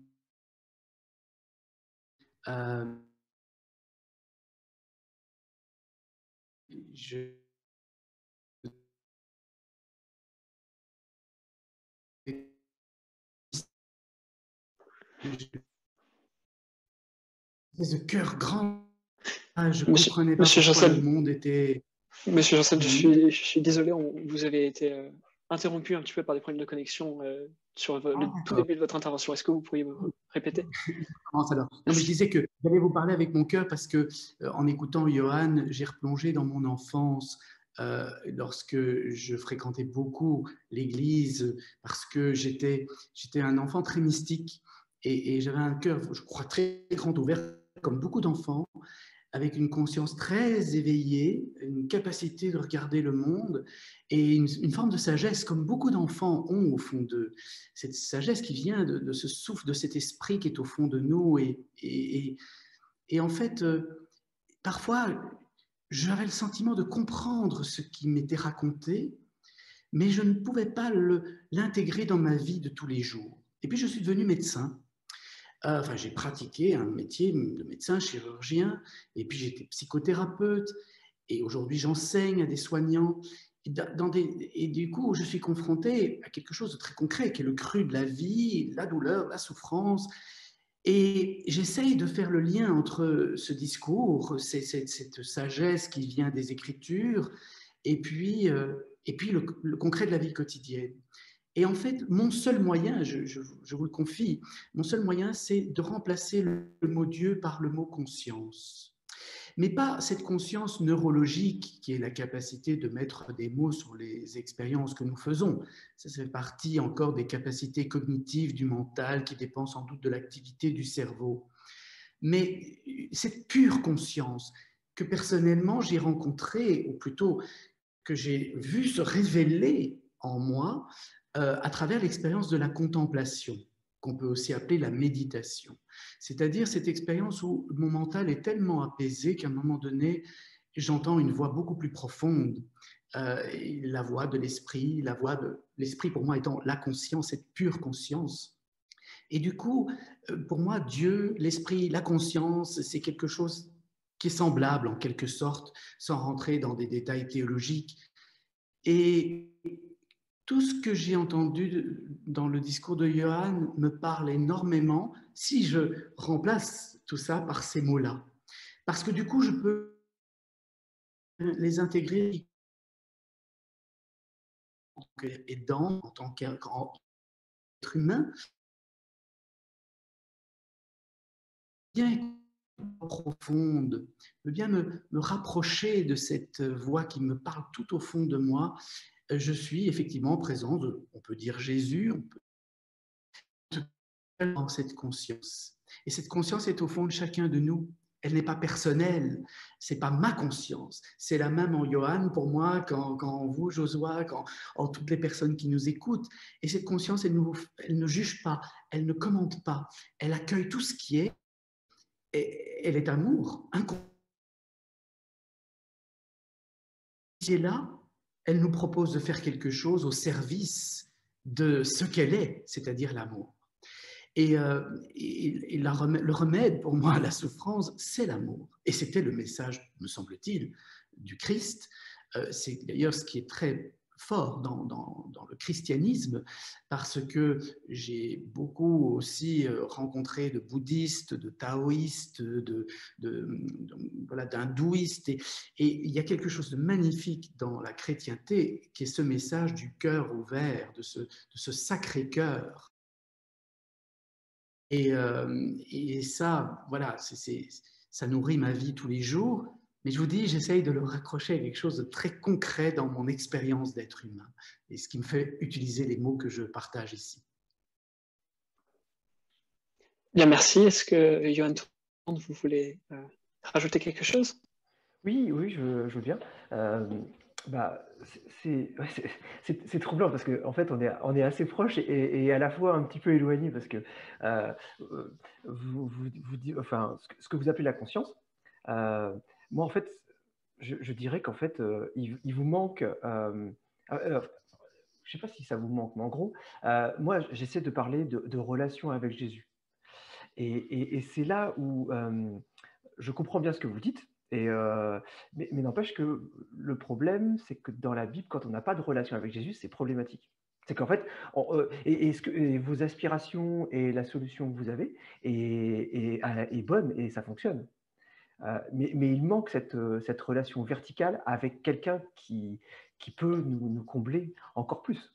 Ce cœur grand, je ne comprenais pas Monsieur pourquoi Janssen, le monde était... Monsieur Janssen, Oui. je suis désolé, vous avez été interrompu un petit peu par des problèmes de connexion sur le tout début de votre intervention. Est-ce que vous pourriez me répéter? Alors. Non, mais je disais que j'allais vous parler avec mon cœur parce que en écoutant Johan, j'ai replongé dans mon enfance lorsque je fréquentais beaucoup l'église parce que j'étais un enfant très mystique et j'avais un cœur, je crois, très grand ouvert comme beaucoup d'enfants, avec une conscience très éveillée, une capacité de regarder le monde et une forme de sagesse, comme beaucoup d'enfants ont au fond d'eux. Cette sagesse qui vient de ce souffle, de cet esprit qui est au fond de nous. Et en fait, parfois, j'avais le sentiment de comprendre ce qui m'était raconté, mais je ne pouvais pas l'intégrer dans ma vie de tous les jours. Et puis, je suis devenu médecin. Enfin, j'ai pratiqué un métier de médecin, chirurgien, et puis j'étais psychothérapeute, et aujourd'hui j'enseigne à des soignants. Et du coup, je suis confronté à quelque chose de très concret, qui est le cru de la vie, la douleur, la souffrance. Et j'essaye de faire le lien entre ce discours, cette sagesse qui vient des Écritures, et puis le concret de la vie quotidienne. Et en fait, mon seul moyen, je vous le confie, mon seul moyen, c'est de remplacer le mot Dieu par le mot conscience. Mais pas cette conscience neurologique qui est la capacité de mettre des mots sur les expériences que nous faisons. Ça fait partie encore des capacités cognitives du mental qui dépendent sans doute de l'activité du cerveau. Mais cette pure conscience que personnellement j'ai rencontrée, ou plutôt que j'ai vu se révéler en moi, à travers l'expérience de la contemplation, qu'on peut aussi appeler la méditation. C'est-à-dire cette expérience où mon mental est tellement apaisé qu'à un moment donné, j'entends une voix beaucoup plus profonde, la voix de l'esprit, la voix de l'esprit pour moi étant la conscience, cette pure conscience. Et du coup, pour moi, Dieu, l'esprit, la conscience, c'est quelque chose qui est semblable en quelque sorte, sans rentrer dans des détails théologiques. Et tout ce que j'ai entendu dans le discours de Johan me parle énormément si je remplace tout ça par ces mots-là. Parce que du coup, je peux les intégrer en tant qu'aidant, en tant qu'être humain, bien profonde, bien me rapprocher de cette voix qui me parle tout au fond de moi. Je suis effectivement présent, on peut dire Jésus, on peut dans cette conscience. Et cette conscience est au fond de chacun de nous. elle n'est pas personnelle, c'est pas ma conscience, c'est la même en Johan pour moi, quand vous, Josua, en toutes les personnes qui nous écoutent. Et cette conscience, elle ne juge pas, elle ne commente pas, elle accueille tout ce qui est, et elle est amour. Qui est là, elle nous propose de faire quelque chose au service de ce qu'elle est, c'est-à-dire l'amour. Et le remède pour moi à la souffrance, c'est l'amour. Et c'était le message, me semble-t-il, du Christ. C'est d'ailleurs ce qui est très fort dans le christianisme, parce que j'ai beaucoup aussi rencontré de bouddhistes, de taoïstes, voilà, d'hindouistes, et il y a quelque chose de magnifique dans la chrétienté, qui est ce message du cœur ouvert, de ce sacré cœur. Et ça, voilà, ça nourrit ma vie tous les jours. Mais je vous dis, j'essaye de le raccrocher à quelque chose de très concret dans mon expérience d'être humain. Et ce qui me fait utiliser les mots que je partage ici. Bien, merci. Est-ce que, Johan, vous voulez rajouter quelque chose? Oui, oui, je veux bien. Bah, c'est troublant parce qu'en fait, on est assez proches et à la fois un petit peu éloignés parce que enfin, ce que vous appelez la conscience, moi, en fait, je dirais qu'en fait, il vous manque. Je ne sais pas si ça vous manque, mais en gros, moi, j'essaie de parler de relation avec Jésus. Et c'est là où je comprends bien ce que vous dites, mais n'empêche que le problème, c'est que dans la Bible, quand on n'a pas de relation avec Jésus, c'est problématique. C'est qu'en fait, et vos aspirations et la solution que vous avez est bonne et ça fonctionne. Mais il manque cette relation verticale avec quelqu'un qui peut nous combler encore plus.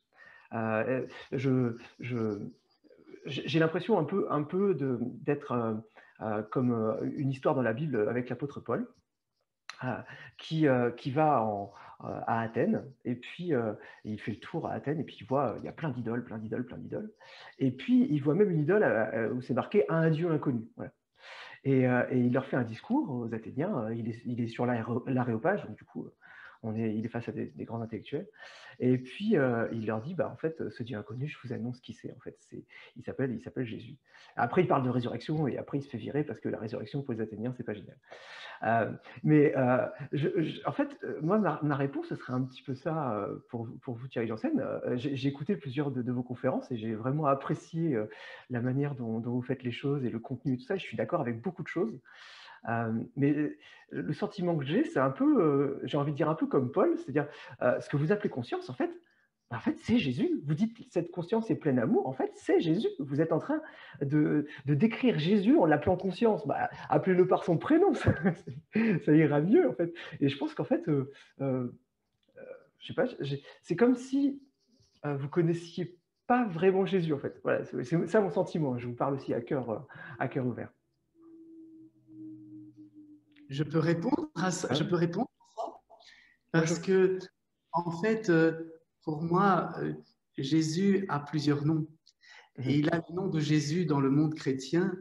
J'ai l'impression un peu d'être comme une histoire dans la Bible avec l'apôtre Paul, qui va à Athènes, et puis il fait le tour à Athènes, et puis il voit, il y a plein d'idoles, plein d'idoles, plein d'idoles. Et puis il voit même une idole où c'est marqué « à un Dieu inconnu ». Voilà. Et il leur fait un discours aux Athéniens, il est sur l'aréopage, donc du coup, il est face à des grands intellectuels. Et puis, il leur dit, bah, en fait, ce Dieu inconnu, je vous annonce qui c'est. En fait, il s'appelle Jésus. Après, il parle de résurrection, et après, il se fait virer parce que la résurrection pour les Athéniens, c'est pas génial. En fait, moi, ma réponse, ce serait un petit peu ça pour vous, Thierry Janssen. J'ai écouté plusieurs de vos conférences et j'ai vraiment apprécié la manière dont vous faites les choses et le contenu et tout ça. Je suis d'accord avec beaucoup de choses. Mais le sentiment que j'ai, c'est un peu, j'ai envie de dire un peu comme Paul, c'est-à-dire ce que vous appelez conscience, en fait, c'est Jésus. Vous dites cette conscience est pleine d'amour. En fait, c'est Jésus. Vous êtes en train de décrire Jésus en l'appelant conscience. Bah, appelez-le par son prénom, ça ira mieux, en fait. Et je pense qu'en fait, je sais pas, c'est comme si vous connaissiez pas vraiment Jésus, en fait. Voilà, c'est ça mon sentiment. Je vous parle aussi à cœur ouvert. Je peux répondre à ça. Je peux répondre à ça parce que, en fait, pour moi, Jésus a plusieurs noms. Et il a le nom de Jésus dans le monde chrétien,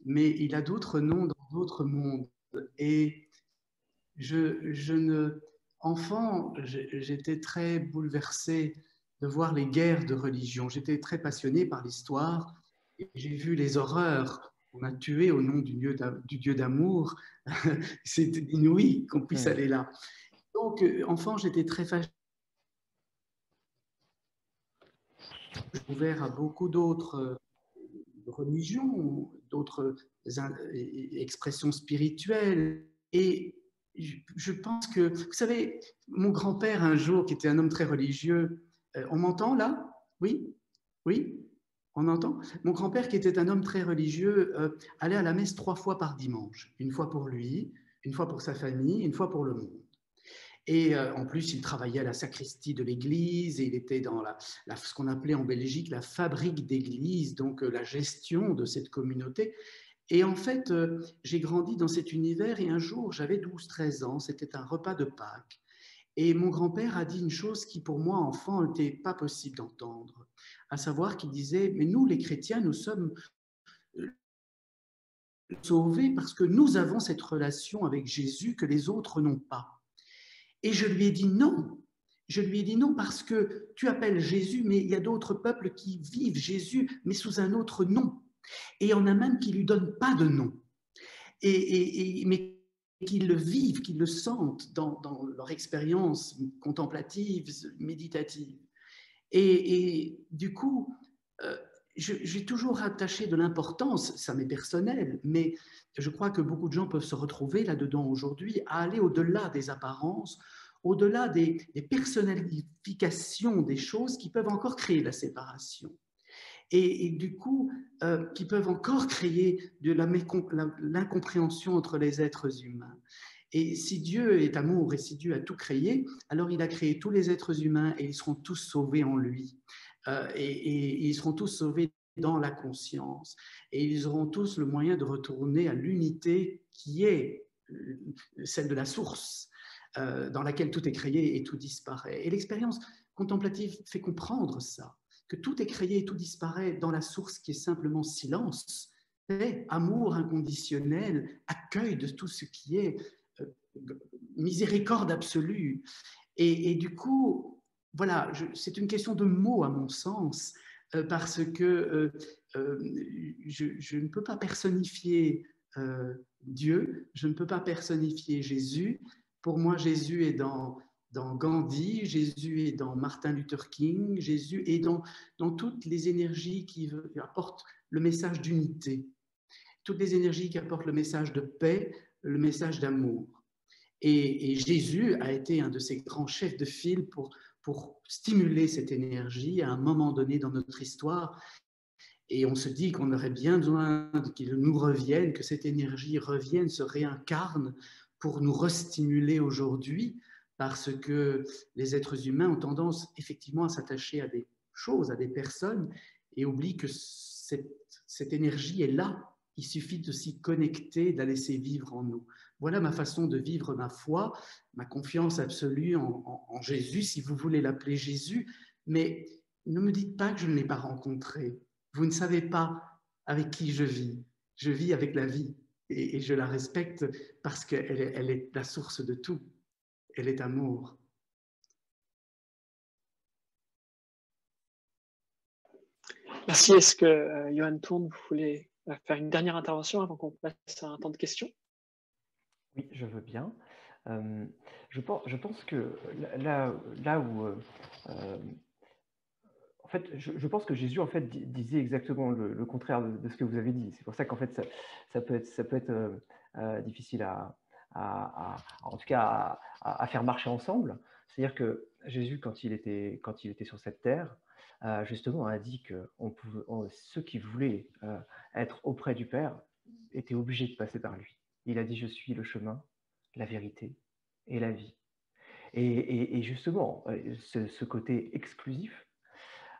mais il a d'autres noms dans d'autres mondes. Et enfant, j'étais très bouleversé de voir les guerres de religion. J'étais très passionné par l'histoire et j'ai vu les horreurs qu'on a tuées au nom du Dieu d'amour. C'est inouï qu'on puisse aller là. Donc, enfant, j'étais très fâché. Ouvert à beaucoup d'autres religions, d'autres expressions spirituelles. Et je pense que, vous savez, mon grand-père, un jour, qui était un homme très religieux, on m'entend là? Oui? Oui? On entend? Mon grand-père, qui était un homme très religieux, allait à la messe 3 fois par dimanche. Une fois pour lui, une fois pour sa famille, une fois pour le monde. Et en plus, il travaillait à la sacristie de l'église et il était dans ce qu'on appelait en Belgique la fabrique d'église, donc la gestion de cette communauté. Et en fait, j'ai grandi dans cet univers et un jour, j'avais 12-13 ans, c'était un repas de Pâques. Et mon grand-père a dit une chose qui, pour moi, enfant, n'était pas possible d'entendre, à savoir qu'il disait, mais nous, les chrétiens, nous sommes sauver parce que nous avons cette relation avec Jésus que les autres n'ont pas. Et je lui ai dit non. Je lui ai dit non parce que tu appelles Jésus, mais il y a d'autres peuples qui vivent Jésus, mais sous un autre nom. Et il y en a même qui ne lui donnent pas de nom. Mais qu'ils le vivent, qu'ils le sentent dans leur expérience contemplative, méditative. Et du coup, j'ai toujours attaché de l'importance, ça m'est personnel, mais je crois que beaucoup de gens peuvent se retrouver là-dedans aujourd'hui, à aller au-delà des apparences, au-delà des personnalifications des choses qui peuvent encore créer la séparation. Et du coup, qui peuvent encore créer de l'incompréhension entre les êtres humains. Et si Dieu est amour et si Dieu a tout créé, alors il a créé tous les êtres humains et ils seront tous sauvés en lui. Et ils seront tous sauvés dans la conscience. Et ils auront tous le moyen de retourner à l'unité qui est celle de la source, dans laquelle tout est créé et tout disparaît. Et l'expérience contemplative fait comprendre ça, que tout est créé et tout disparaît dans la source qui est simplement silence, paix, amour inconditionnel, accueil de tout ce qui est, miséricorde absolue. Et du coup, voilà, c'est une question de mots à mon sens, parce que je ne peux pas personnifier Dieu, je ne peux pas personnifier Jésus. Pour moi, Jésus est dans Gandhi, Jésus est dans Martin Luther King, Jésus est dans toutes les énergies qui apportent le message d'unité, toutes les énergies qui apportent le message de paix, le message d'amour. Et Jésus a été un de ces grands chefs de file pour stimuler cette énergie à un moment donné dans notre histoire. Et on se dit qu'on aurait bien besoin qu'il nous revienne, que cette énergie revienne, se réincarne pour nous restimuler aujourd'hui, parce que les êtres humains ont tendance effectivement à s'attacher à des choses, à des personnes, et oublient que cette énergie est là. Il suffit de s'y connecter, de la laisser vivre en nous. Voilà ma façon de vivre ma foi, ma confiance absolue en Jésus, si vous voulez l'appeler Jésus. Mais ne me dites pas que je ne l'ai pas rencontré. Vous ne savez pas avec qui je vis. Je vis avec la vie et je la respecte parce qu'elle est la source de tout. Elle est amour. Merci. Est-ce que Johan Tourne, vous voulez faire une dernière intervention avant qu'on passe à un temps de questions? Oui, je veux bien. Je pense que là où en fait, je pense que Jésus en fait disait exactement le contraire de ce que vous avez dit. C'est pour ça qu'en fait ça peut être difficile en tout cas à faire marcher ensemble. C'est-à-dire que Jésus, quand il était sur cette terre, justement a dit que ceux qui voulaient être auprès du Père étaient obligés de passer par lui. Il a dit: je suis le chemin, la vérité et la vie. Et justement, ce côté exclusif,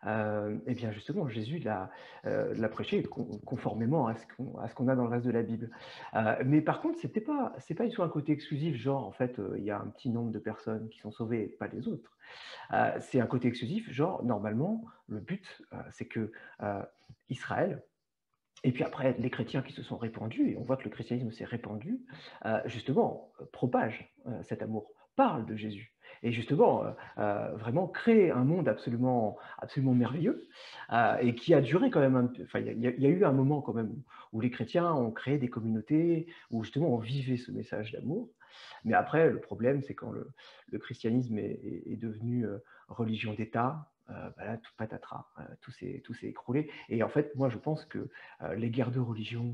et bien justement, Jésus l'a prêché conformément à ce qu'on a dans le reste de la Bible. Mais par contre, c'est pas du tout un côté exclusif, genre en fait, il y a un petit nombre de personnes qui sont sauvées et pas les autres. C'est un côté exclusif, genre normalement, le but, c'est que Israël, et puis après les chrétiens qui se sont répandus, et on voit que le christianisme s'est répandu, justement, propage cet amour, parle de Jésus. Et justement, vraiment créer un monde absolument merveilleux, et qui a duré quand même. Enfin, il y a eu un moment quand même où les chrétiens ont créé des communautés, où justement on vivait ce message d'amour. Mais après, le problème, c'est quand le christianisme est devenu religion d'État, là, tout patatras, tout s'est écroulé. Et en fait, moi, je pense que les guerres de religion,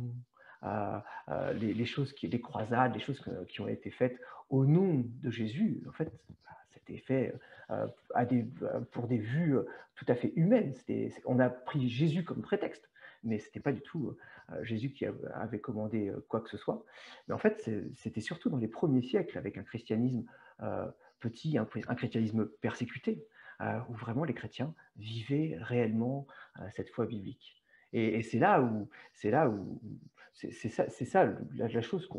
les choses les croisades, les choses qui ont été faites au nom de Jésus, en fait, c'était fait pour des vues tout à fait humaines. On a pris Jésus comme prétexte, mais ce n'était pas du tout Jésus qui avait commandé quoi que ce soit. Mais en fait, c'était surtout dans les premiers siècles, avec un christianisme petit, un christianisme persécuté, où vraiment les chrétiens vivaient réellement cette foi biblique. Et c'est là où c'est ça la chose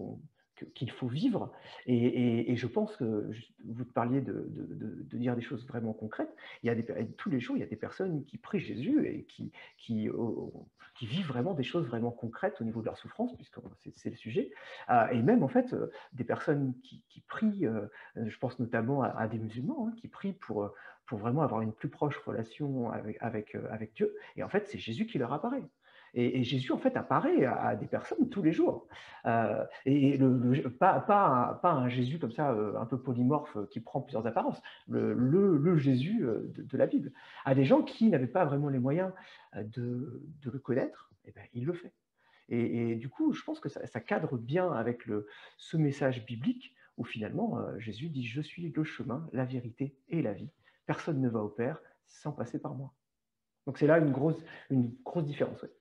qu'il faut vivre. Et je pense que vous parliez de dire des choses vraiment concrètes. Tous les jours, il y a des personnes qui prient Jésus et qui vivent vraiment des choses vraiment concrètes au niveau de leur souffrance, puisque c'est le sujet. Et même, en fait, des personnes qui prient, je pense notamment à des musulmans, hein, qui prient pour vraiment avoir une plus proche relation avec Dieu. Et en fait, c'est Jésus qui leur apparaît. Et Jésus, en fait, apparaît à des personnes tous les jours. Et pas un Jésus comme ça, un peu polymorphe, qui prend plusieurs apparences. Le Jésus de la Bible. À des gens qui n'avaient pas vraiment les moyens de le connaître, eh ben, il le fait. Et du coup, je pense que ça cadre bien avec ce message biblique où finalement, Jésus dit « Je suis le chemin, la vérité et la vie. Personne ne va au Père sans passer par moi. » Donc c'est là une grosse différence. Ouais.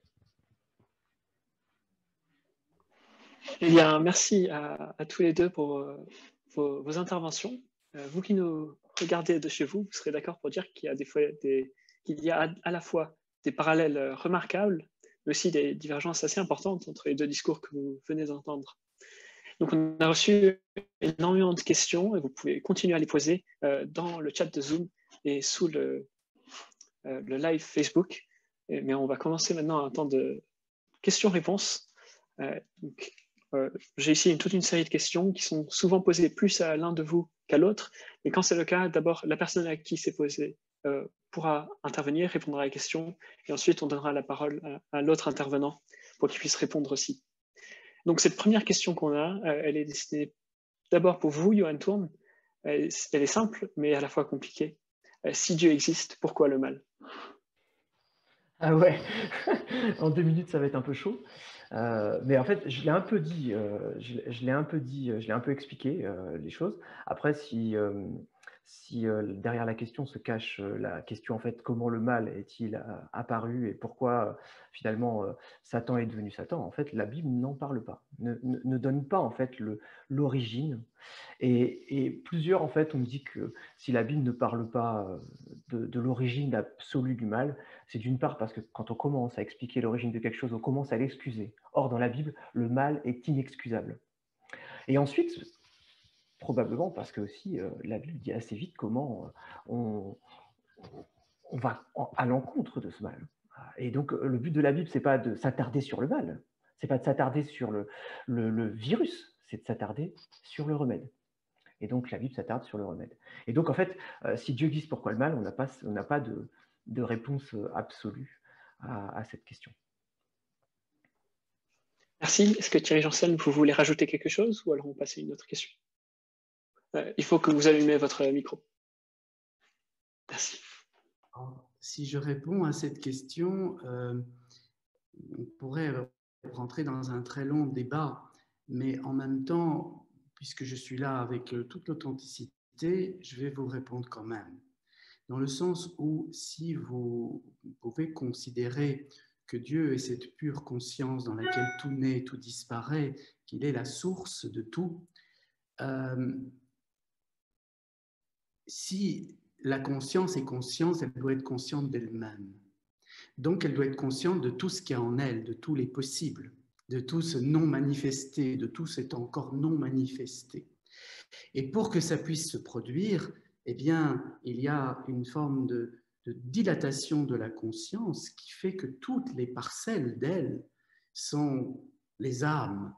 Eh bien, merci à tous les deux pour vos interventions. Vous qui nous regardez de chez vous, vous serez d'accord pour dire qu'il y a à la fois des parallèles remarquables, mais aussi des divergences assez importantes entre les deux discours que vous venez d'entendre. Donc, on a reçu énormément de questions et vous pouvez continuer à les poser dans le chat de Zoom et sous le live Facebook. Mais on va commencer maintenant un temps de questions-réponses. J'ai ici toute une série de questions qui sont souvent posées plus à l'un de vous qu'à l'autre. Et quand c'est le cas, d'abord, la personne à qui c'est posé pourra intervenir, répondre à la question, et ensuite on donnera la parole à l'autre intervenant pour qu'il puisse répondre aussi. Donc cette première question qu'on a, elle est destinée d'abord pour vous, Johan Thurn. Elle est simple, mais à la fois compliquée. Si Dieu existe, pourquoi le mal? Ah ouais, en 2 minutes, ça va être un peu chaud. Mais en fait, je l'ai un peu dit, je l'ai un peu expliqué, les choses. Après, si derrière la question se cache la question, en fait, comment le mal est-il apparu et pourquoi finalement Satan est devenu Satan, en fait, la Bible n'en parle pas, ne donne pas en fait l'origine. Et plusieurs, en fait, ont dit que si la Bible ne parle pas de l'origine absolue du mal, c'est d'une part parce que quand on commence à expliquer l'origine de quelque chose, on commence à l'excuser. Or, dans la Bible, le mal est inexcusable. Et ensuite, probablement parce que aussi la Bible dit assez vite comment on va à l'encontre de ce mal. Et donc, le but de la Bible, c'est pas de s'attarder sur le mal, c'est pas de s'attarder sur le virus, c'est de s'attarder sur le remède. Et donc, la Bible s'attarde sur le remède. Et donc, en fait, si Dieu existe, pourquoi le mal? On n'a pas de réponse absolue à cette question. Merci. Est-ce que Thierry Janssen, vous voulez rajouter quelque chose ou alors on passe à une autre question? Il faut que vous allumez votre micro. Merci. Si je réponds à cette question, on pourrait rentrer dans un très long débat, mais en même temps, puisque je suis là avec toute l'authenticité, je vais vous répondre quand même. Dans le sens où si vous pouvez considérer que Dieu est cette pure conscience dans laquelle tout naît, tout disparaît, qu'il est la source de tout, si la conscience est conscience, elle doit être consciente d'elle-même. Donc, elle doit être consciente de tout ce qu'il y a en elle, de tous les possibles, de tout ce non manifesté, de tout cet encore non manifesté. Et pour que ça puisse se produire, eh bien, il y a une forme de dilatation de la conscience qui fait que toutes les parcelles d'elle sont les âmes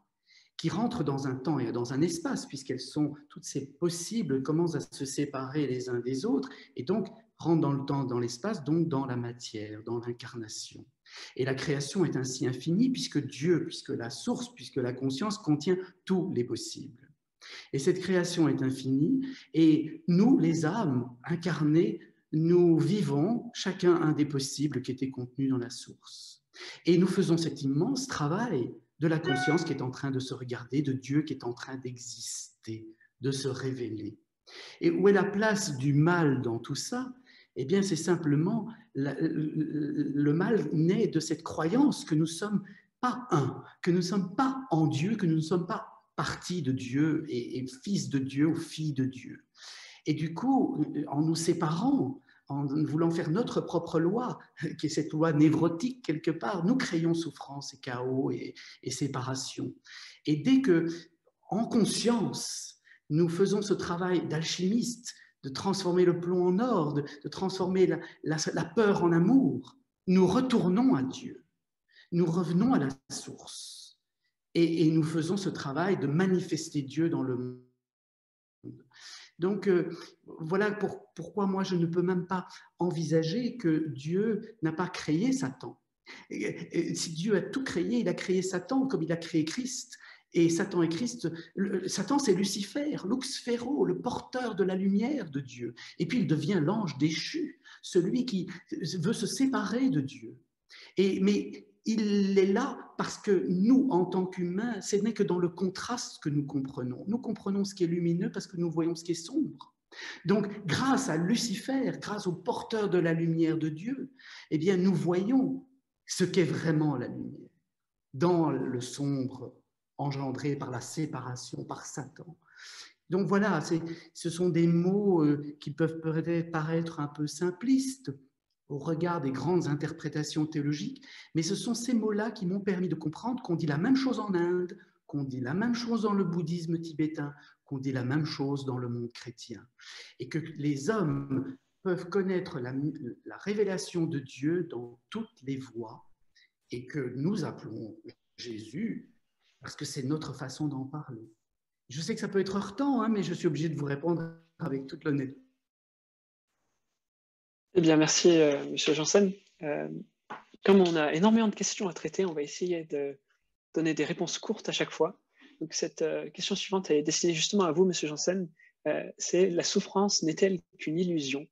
qui rentrent dans un temps et dans un espace, puisqu'elles sont, toutes ces possibles commencent à se séparer les uns des autres, et donc rentrent dans le temps, dans l'espace, donc dans la matière, dans l'incarnation. Et la création est ainsi infinie, puisque Dieu, puisque la source, puisque la conscience contient tous les possibles. Et cette création est infinie, et nous, les âmes incarnées, nous vivons chacun un des possibles qui était contenu dans la source. Et nous faisons cet immense travail de la conscience qui est en train de se regarder, de Dieu qui est en train d'exister, de se révéler. Et où est la place du mal dans tout ça? Eh bien, c'est simplement le mal naît de cette croyance que nous ne sommes pas un, que nous ne sommes pas en Dieu, que nous ne sommes pas partie de Dieu et fils de Dieu ou fille de Dieu. Et du coup, en nous séparant, en voulant faire notre propre loi, qui est cette loi névrotique quelque part, nous créons souffrance et chaos et séparation. Et dès que, en conscience, nous faisons ce travail d'alchimiste, de transformer le plomb en or, de transformer la peur en amour, nous retournons à Dieu, nous revenons à la source et nous faisons ce travail de manifester Dieu dans le monde. Donc, voilà pourquoi moi je ne peux même pas envisager que Dieu n'a pas créé Satan. Et si Dieu a tout créé, il a créé Satan comme il a créé Christ. Et Satan et Christ, Satan c'est Lucifer, Lux Ferro, le porteur de la lumière de Dieu. Et puis il devient l'ange déchu, celui qui veut se séparer de Dieu. Mais il est là parce que nous, en tant qu'humains, ce n'est que dans le contraste que nous comprenons. Nous comprenons ce qui est lumineux parce que nous voyons ce qui est sombre. Donc, grâce à Lucifer, grâce au porteur de la lumière de Dieu, eh bien, nous voyons ce qu'est vraiment la lumière dans le sombre engendré par la séparation, par Satan. Donc voilà, ce sont des mots qui peuvent peut-être paraître un peu simplistes au regard des grandes interprétations théologiques, mais ce sont ces mots-là qui m'ont permis de comprendre qu'on dit la même chose en Inde, qu'on dit la même chose dans le bouddhisme tibétain, qu'on dit la même chose dans le monde chrétien, et que les hommes peuvent connaître la révélation de Dieu dans toutes les voies, et que nous appelons Jésus parce que c'est notre façon d'en parler. Je sais que ça peut être heurtant, hein, mais je suis obligé de vous répondre avec toute l'honnêteté. Eh bien, merci, Monsieur Janssen. Comme on a énormément de questions à traiter, on va essayer de donner des réponses courtes à chaque fois. Donc, cette question suivante est destinée justement à vous, Monsieur Janssen. C'est: la souffrance n'est-elle qu'une illusion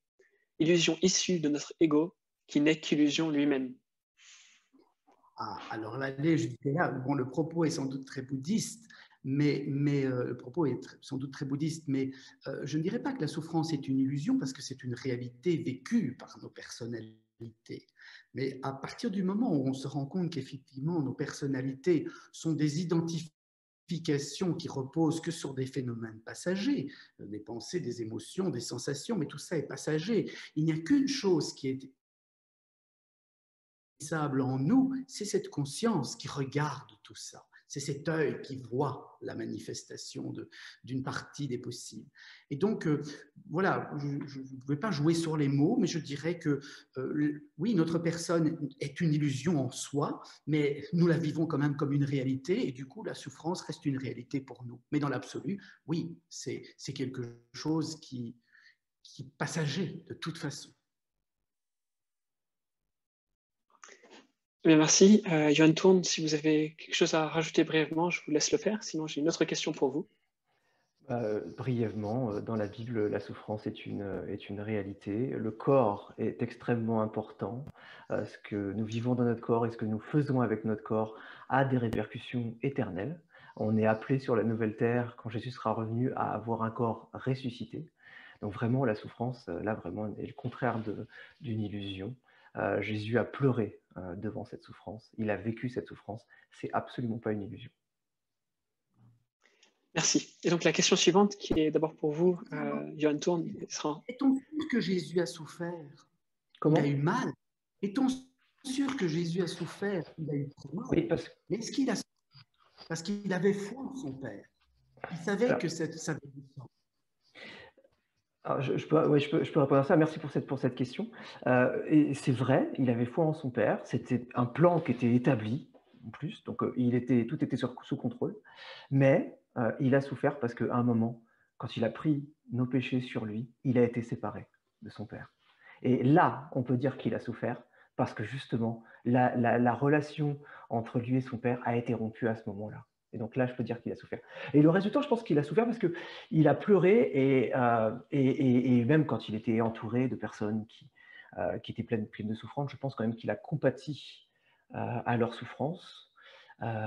issue de notre ego qui n'est qu'illusion lui-même? Alors là, je dirais là, bon, le propos est sans doute très bouddhiste, mais le propos est sans doute très bouddhiste, mais je ne dirais pas que la souffrance est une illusion parce que c'est une réalité vécue par nos personnalités. Mais à partir du moment où on se rend compte qu'effectivement nos personnalités sont des identifications qui reposent que sur des phénomènes passagers, des pensées, des émotions, des sensations, mais tout ça est passager. Il n'y a qu'une chose qui est en nous, c'est cette conscience qui regarde tout ça. C'est cet œil qui voit la manifestation d'une partie des possibles. Et donc, voilà, je ne vais pas jouer sur les mots, mais je dirais que oui, notre personne est une illusion en soi, mais nous la vivons quand même comme une réalité, et du coup, la souffrance reste une réalité pour nous. Mais dans l'absolu, oui, c'est quelque chose qui est passager de toute façon. Bien, merci. Johan Tourne, si vous avez quelque chose à rajouter brièvement, je vous laisse le faire. Sinon, j'ai une autre question pour vous. Brièvement, dans la Bible, la souffrance est une réalité. Le corps est extrêmement important. Ce que nous vivons dans notre corps et ce que nous faisons avec notre corps a des répercussions éternelles. On est appelé sur la nouvelle terre, quand Jésus sera revenu, à avoir un corps ressuscité. Donc vraiment, la souffrance, là, vraiment, est le contraire d'une illusion. Jésus a pleuré devant cette souffrance. Il a vécu cette souffrance. C'est absolument pas une illusion. Merci. Et donc la question suivante, qui est d'abord pour vous, Johan Tourne, sera... Est-on sûr que Jésus a souffert? Comment? Il a eu mal. Est-on sûr que Jésus a souffert? Il a eu trop mal. Oui, mais est-ce qu'il a souffert? Parce qu'il avait foi en son Père. Il savait que ça avait du sens. Alors, je peux répondre à ça. Merci pour cette question. Et c'est vrai, il avait foi en son Père. C'était un plan qui était établi, en plus. Donc, tout était sous contrôle. Mais il a souffert parce qu'à un moment, quand il a pris nos péchés sur lui, il a été séparé de son Père. Et là, on peut dire qu'il a souffert parce que justement, la relation entre lui et son Père a été rompue à ce moment-là. Et donc là, je peux dire qu'il a souffert. Et le reste du temps, je pense qu'il a souffert parce qu'il a pleuré et même quand il était entouré de personnes qui étaient pleines de souffrance, je pense quand même qu'il a compati à leur souffrance.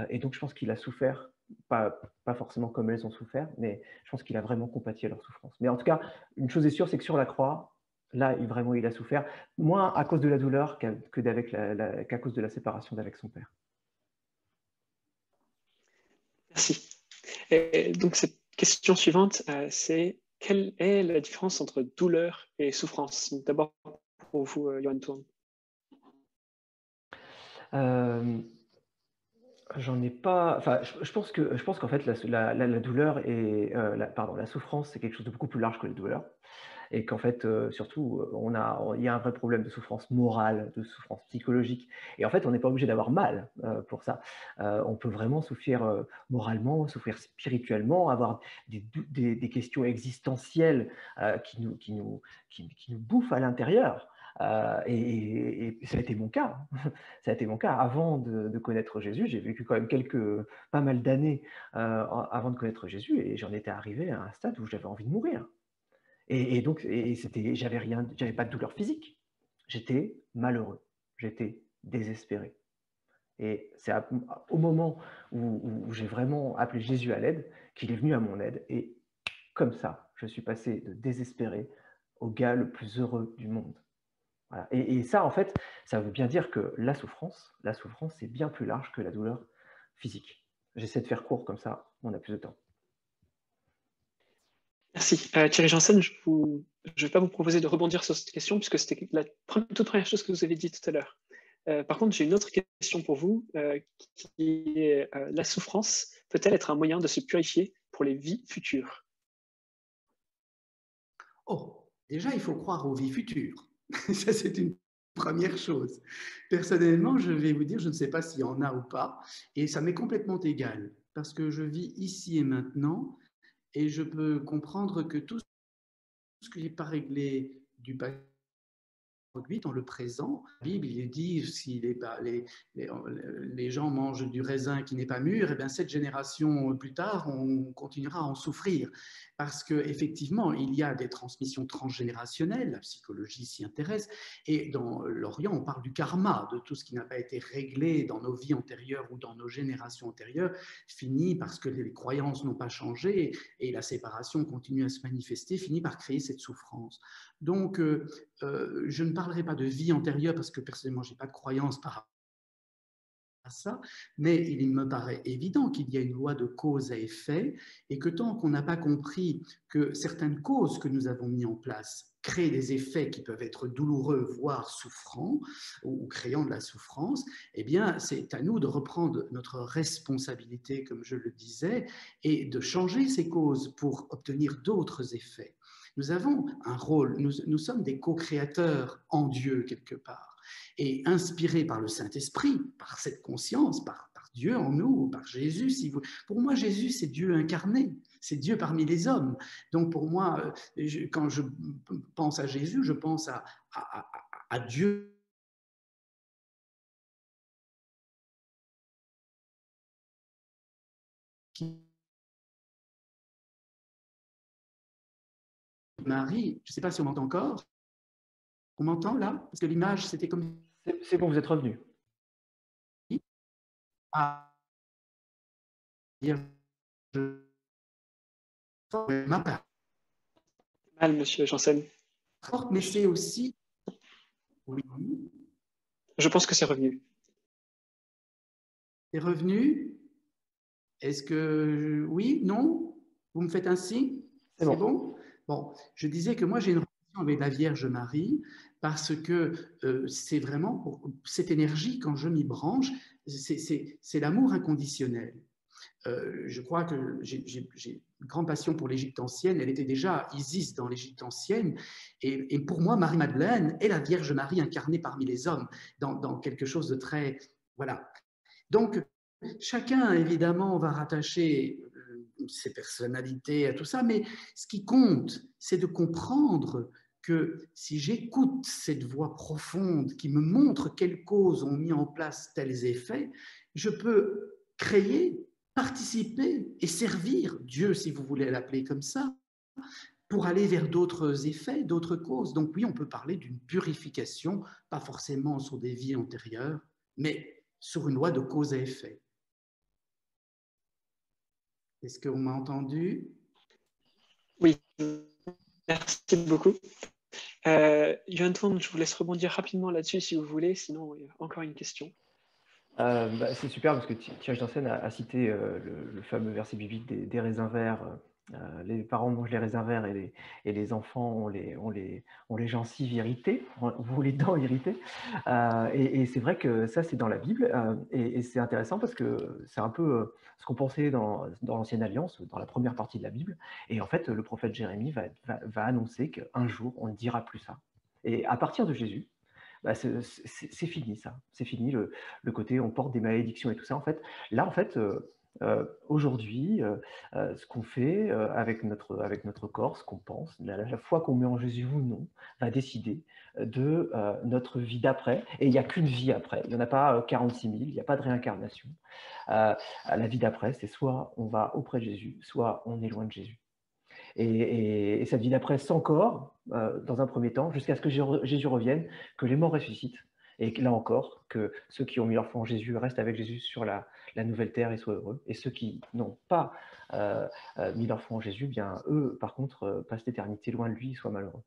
Et donc, je pense qu'il a souffert, pas forcément comme elles ont souffert, mais je pense qu'il a vraiment compati à leur souffrance. Mais en tout cas, une chose est sûre, c'est que sur la croix, là, il a souffert, moins à cause de la douleur qu'à cause de la séparation d'avec son Père. Merci. Et donc, cette question suivante, c'est: quelle est la différence entre douleur et souffrance? D'abord, pour vous, Johan Tourne. J'en ai pas. Enfin, je pense qu'en fait, la douleur et la souffrance, c'est quelque chose de beaucoup plus large que la douleur. Et qu'en fait, surtout, il y a un vrai problème de souffrance morale, de souffrance psychologique. Et en fait, on n'est pas obligé d'avoir mal pour ça. On peut vraiment souffrir moralement, souffrir spirituellement, avoir des questions existentielles qui nous bouffent à l'intérieur. Et ça a été mon cas. Ça a été mon cas avant de connaître Jésus. J'ai vécu quand même pas mal d'années avant de connaître Jésus, et j'en étais arrivé à un stade où j'avais envie de mourir. J'avais pas de douleur physique. J'étais malheureux, j'étais désespéré. Et c'est au moment où j'ai vraiment appelé Jésus à l'aide qu'il est venu à mon aide. Et comme ça, je suis passé de désespéré au gars le plus heureux du monde. Voilà. Et ça, en fait, ça veut bien dire que la souffrance, c'est bien plus large que la douleur physique. J'essaie de faire court, comme ça, on a plus de temps. Merci. Thierry Janssen, je ne vais pas vous proposer de rebondir sur cette question, puisque c'était la toute première chose que vous avez dit tout à l'heure. Par contre, j'ai une autre question pour vous, qui est la souffrance peut-elle être un moyen de se purifier pour les vies futures? Oh, déjà, il faut croire aux vies futures. Ça, c'est une première chose. Personnellement, je vais vous dire, je ne sais pas s'il y en a ou pas, et ça m'est complètement égal, parce que je vis ici et maintenant, et je peux comprendre que tout ce que je n'ai pas réglé du passé dans le présent. La Bible, il est dit, si les gens mangent du raisin qui n'est pas mûr, et bien 7 générations plus tard, on continuera à en souffrir. Parce qu'effectivement, il y a des transmissions transgénérationnelles, la psychologie s'y intéresse, et dans l'Orient, on parle du karma, de tout ce qui n'a pas été réglé dans nos vies antérieures ou dans nos générations antérieures, finit parce que les croyances n'ont pas changé, et la séparation continue à se manifester, finit par créer cette souffrance. Donc, je ne parlerai pas de vie antérieure parce que personnellement, je n'ai pas de croyance par rapport à ça, mais il me paraît évident qu'il y a une loi de cause à effet et que tant qu'on n'a pas compris que certaines causes que nous avons mises en place créent des effets qui peuvent être douloureux, voire souffrants, ou créant de la souffrance, eh bien, c'est à nous de reprendre notre responsabilité, comme je le disais, et de changer ces causes pour obtenir d'autres effets. Nous avons un rôle, nous sommes des co-créateurs en Dieu quelque part, et inspirés par le Saint-Esprit, par cette conscience, par Dieu en nous, par Jésus. Pour moi, Jésus, c'est Dieu incarné, c'est Dieu parmi les hommes. Donc pour moi, quand je pense à Jésus, je pense à Dieu. Marie, je ne sais pas si on m'entend encore. On m'entend là? Parce que l'image, c'était comme... C'est bon, vous êtes revenu. Ah, ma part. Mal, monsieur Janssen. Mais c'est aussi... Oui. Je pense que c'est revenu. C'est revenu? Est-ce que... Oui? Non? Vous me faites un signe? C'est bon? Bon, je disais que moi, j'ai une relation avec la Vierge Marie parce que c'est vraiment cette énergie, quand je m'y branche, c'est l'amour inconditionnel. Je crois que j'ai une grande passion pour l'Égypte ancienne. Elle était déjà Isis dans l'Égypte ancienne. Et pour moi, Marie-Madeleine est la Vierge Marie incarnée parmi les hommes dans quelque chose de très... Voilà. Donc, chacun, évidemment, va rattacher ses personnalités à tout ça, mais ce qui compte, c'est de comprendre que si j'écoute cette voix profonde qui me montre quelles causes ont mis en place tels effets, je peux créer, participer et servir Dieu, si vous voulez l'appeler comme ça, pour aller vers d'autres effets, d'autres causes. Donc oui, on peut parler d'une purification, pas forcément sur des vies antérieures, mais sur une loi de cause à effet. Est-ce qu'on m'a entendu? Oui, merci beaucoup. Johan Tourne, je vous laisse rebondir rapidement là-dessus si vous voulez, sinon il y a encore une question. C'est super parce que Thierry Janssen a cité le fameux verset biblique des raisins verts les parents mangent les raisins verts et les enfants ont les gencives irritées, ont les dents irritées. Et c'est vrai que ça, c'est dans la Bible. Et c'est intéressant parce que c'est un peu ce qu'on pensait dans l'Ancienne Alliance, dans la première partie de la Bible. Et en fait, le prophète Jérémie va annoncer qu'un jour, on ne dira plus ça. Et à partir de Jésus, bah, c'est fini ça. C'est fini le côté on porte des malédictions et tout ça. En fait, là, en fait, aujourd'hui, ce qu'on fait avec notre corps, ce qu'on pense, la foi qu'on met en Jésus ou non, va décider de notre vie d'après. Et il n'y a qu'une vie après. Il n'y en a pas 46 000, il n'y a pas de réincarnation. La vie d'après, c'est soit on va auprès de Jésus, soit on est loin de Jésus. Et cette vie d'après sans corps, dans un premier temps, jusqu'à ce que Jésus revienne, que les morts ressuscitent, et là encore, que ceux qui ont mis leur foi en Jésus restent avec Jésus sur la nouvelle terre et soient heureux. Et ceux qui n'ont pas mis leur foi en Jésus, bien eux, par contre, passent l'éternité loin de lui et soient malheureux.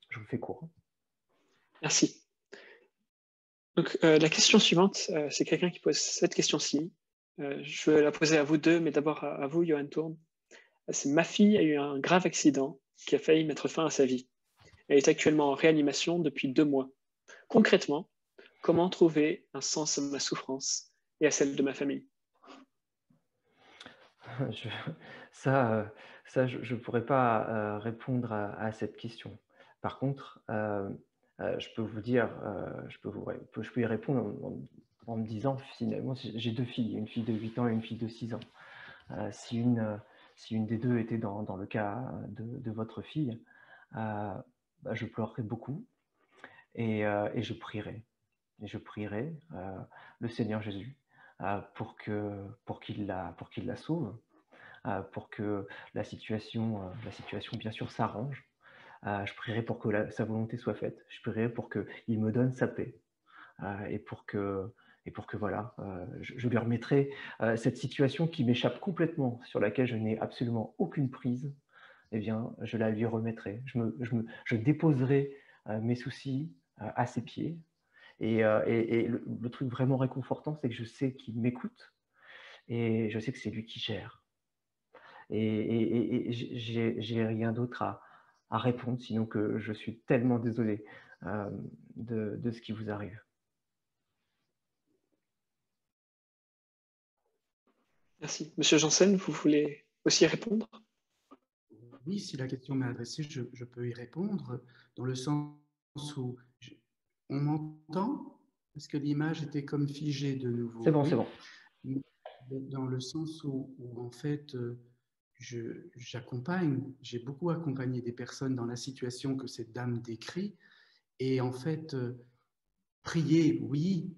Je vous fais court. Merci. Donc, la question suivante, c'est quelqu'un qui pose cette question-ci. Je vais la poser à vous deux, mais d'abord à vous, Johan Tourne. C'est ma fille a eu un grave accident qui a failli mettre fin à sa vie. Elle est actuellement en réanimation depuis 2 mois. Concrètement, comment trouver un sens à ma souffrance et à celle de ma famille? Ça, je ne pourrais pas répondre à cette question. Par contre, je peux vous dire, je peux y répondre en me disant, finalement, j'ai 2 filles, une fille de 8 ans et une fille de 6 ans. Si une des deux était dans le cas de votre fille, bah, je pleurerais beaucoup et je prierais. Et je prierais le Seigneur Jésus pour qu'il la sauve, pour que la situation bien sûr s'arrange. Je prierai pour que sa volonté soit faite. Je prierai pour qu'il me donne sa paix et pour que voilà, je lui remettrai cette situation qui m'échappe complètement, sur laquelle je n'ai absolument aucune prise. Eh bien, je la lui remettrai. Je déposerai mes soucis à ses pieds. Et le truc vraiment réconfortant, c'est que je sais qu'il m'écoute et je sais que c'est lui qui gère. Et j'ai rien d'autre à répondre, sinon que je suis tellement désolé de ce qui vous arrive. Merci. Monsieur Janssen, vous voulez aussi répondre? Oui, si la question m'est adressée, je peux y répondre, dans le sens où on m'entend? Parce que l'image était comme figée de nouveau. C'est bon, oui. c'est bon. Dans le sens où en fait, j'accompagne, j'ai beaucoup accompagné des personnes dans la situation que cette dame décrit. Et en fait, prier, oui,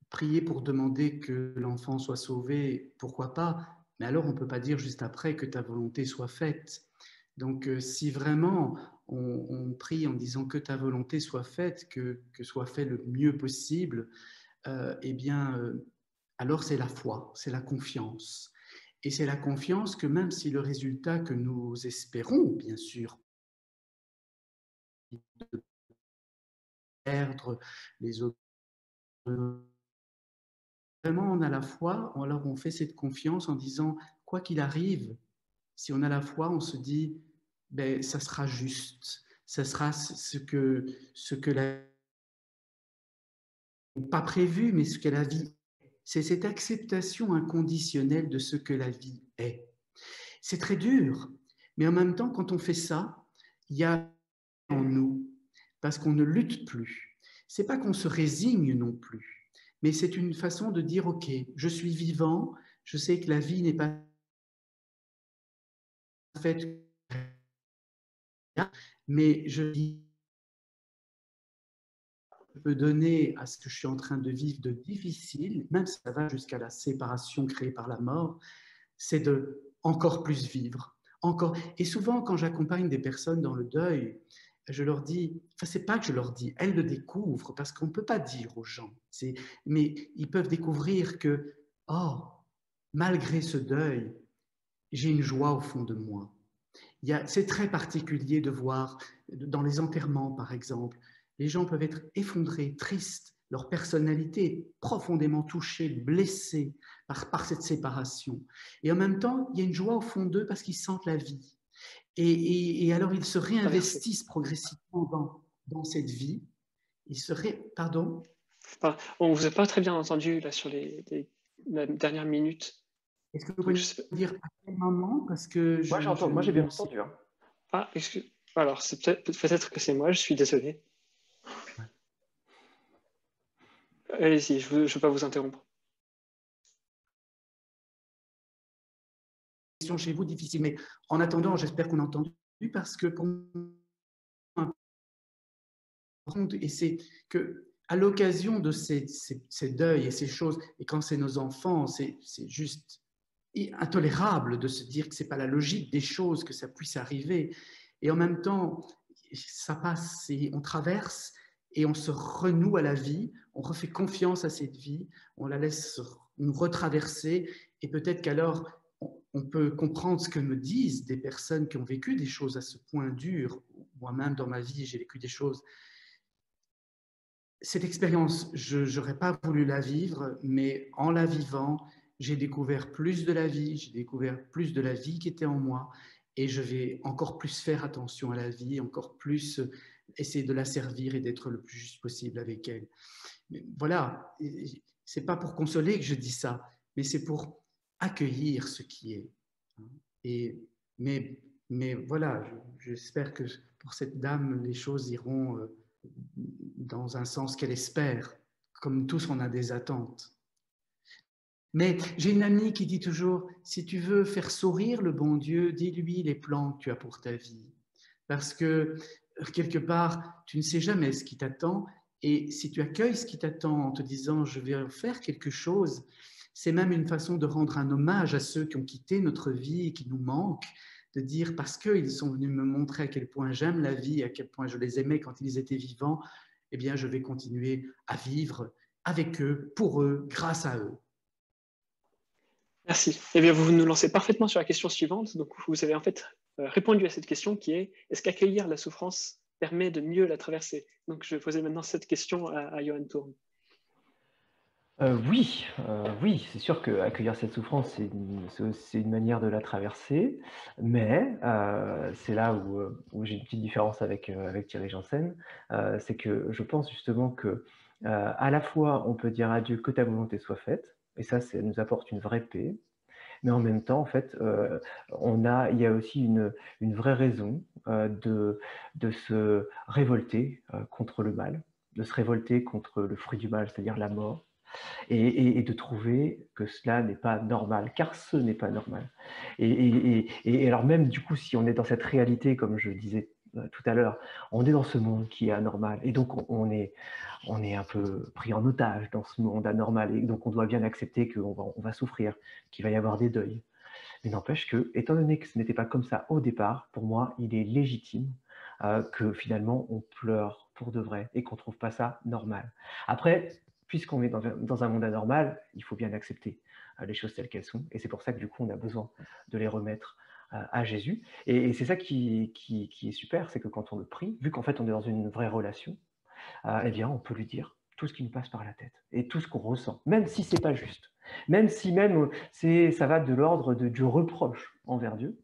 prier pour demander que l'enfant soit sauvé, pourquoi pas, mais alors on ne peut pas dire juste après que ta volonté soit faite. Donc si vraiment on prie en disant que ta volonté soit faite, que soit fait le mieux possible, eh bien, alors c'est la foi, c'est la confiance. Et c'est la confiance que même si le résultat que nous espérons, bien sûr, de perdre les autres, vraiment on a la foi, alors on fait cette confiance en disant, quoi qu'il arrive, si on a la foi, on se dit, ben, ça sera juste, ça sera ce que la pas prévu, mais ce que la vie est. C'est cette acceptation inconditionnelle de ce que la vie est. C'est très dur, mais en même temps, quand on fait ça, il y a en nous, parce qu'on ne lutte plus. C'est pas qu'on se résigne non plus, mais c'est une façon de dire, ok, je suis vivant, je sais que la vie n'est pas faite, mais je peux donner à ce que je suis en train de vivre de difficile, même si ça va jusqu'à la séparation créée par la mort, c'est de encore plus vivre. Encore. Et souvent, quand j'accompagne des personnes dans le deuil, je leur dis, enfin, c'est pas que je leur dis, elles le découvrent, parce qu'on ne peut pas dire aux gens, mais ils peuvent découvrir que, oh, malgré ce deuil, j'ai une joie au fond de moi. C'est très particulier de voir, dans les enterrements par exemple, les gens peuvent être effondrés, tristes. leur personnalité est profondément touchée, blessée par cette séparation. Et en même temps, il y a une joie au fond d'eux parce qu'ils sentent la vie. Et alors, ils se réinvestissent progressivement dans cette vie. Pardon? Enfin, on ne vous a pas très bien entendu là, sur la dernière minute. Est-ce que vous pouvez me dire à quel moment? Parce que moi, j'ai bien entendu. Hein. Ah, alors, peut-être que c'est moi, je suis désolé. Ouais. Allez-y, je ne veux pas vous interrompre. Question chez vous difficile, mais en attendant, j'espère qu'on a entendu, parce que pour moi, et c'est que à l'occasion de ces deuils et ces choses, et quand c'est nos enfants, c'est juste intolérable de se dire que c'est pas la logique des choses que ça puisse arriver. Et en même temps, ça passe et on traverse et on se renoue à la vie, on refait confiance à cette vie, on la laisse nous retraverser et peut-être qu'alors on peut comprendre ce que me disent des personnes qui ont vécu des choses à ce point dur. Moi-même, dans ma vie, j'ai vécu des choses. Cette expérience, je n'aurais pas voulu la vivre, mais en la vivant, j'ai découvert plus de la vie, j'ai découvert plus de la vie qui était en moi, et je vais encore plus faire attention à la vie, encore plus essayer de la servir et d'être le plus juste possible avec elle. Mais voilà, c'est pas pour consoler que je dis ça, mais c'est pour accueillir ce qui est. Mais voilà, j'espère que pour cette dame, les choses iront dans un sens qu'elle espère. Comme tous, on a des attentes. Mais j'ai une amie qui dit toujours, si tu veux faire sourire le bon Dieu, dis-lui les plans que tu as pour ta vie. Parce que, quelque part, tu ne sais jamais ce qui t'attend. Et si tu accueilles ce qui t'attend en te disant, je vais faire quelque chose, c'est même une façon de rendre un hommage à ceux qui ont quitté notre vie et qui nous manquent, de dire, parce qu'ils sont venus me montrer à quel point j'aime la vie, à quel point je les aimais quand ils étaient vivants, eh bien, je vais continuer à vivre avec eux, pour eux, grâce à eux. Merci. Eh bien, vous nous lancez parfaitement sur la question suivante. Donc, vous avez en fait répondu à cette question qui est: est-ce qu'accueillir la souffrance permet de mieux la traverser? Donc, je vais poser maintenant cette question à Johan Thurn. Oui, c'est sûr qu'accueillir cette souffrance, c'est une manière de la traverser, mais c'est là où j'ai une petite différence avec Thierry Janssen, c'est que je pense justement que à la fois on peut dire à Dieu que ta volonté soit faite, et ça nous apporte une vraie paix, mais en même temps, en fait, il y a aussi une vraie raison de se révolter contre le mal, de se révolter contre le fruit du mal, c'est-à-dire la mort, et de trouver que cela n'est pas normal, car ce n'est pas normal. Et alors même, du coup, si on est dans cette réalité, comme je disais tout à l'heure, on est dans ce monde qui est anormal, et donc on est un peu pris en otage dans ce monde anormal, et donc on doit bien accepter qu'on va souffrir, qu'il va y avoir des deuils. Mais n'empêche que, étant donné que ce n'était pas comme ça au départ, pour moi, il est légitime que finalement on pleure pour de vrai et qu'on ne trouve pas ça normal. Après, puisqu'on est dans un monde anormal, il faut bien accepter les choses telles qu'elles sont. Et c'est pour ça que du coup, on a besoin de les remettre à Jésus. Et c'est ça qui est super, c'est que quand on le prie, vu qu'en fait on est dans une vraie relation, eh bien on peut lui dire tout ce qui nous passe par la tête et tout ce qu'on ressent, même si c'est pas juste, même si ça va de l'ordre du reproche envers Dieu.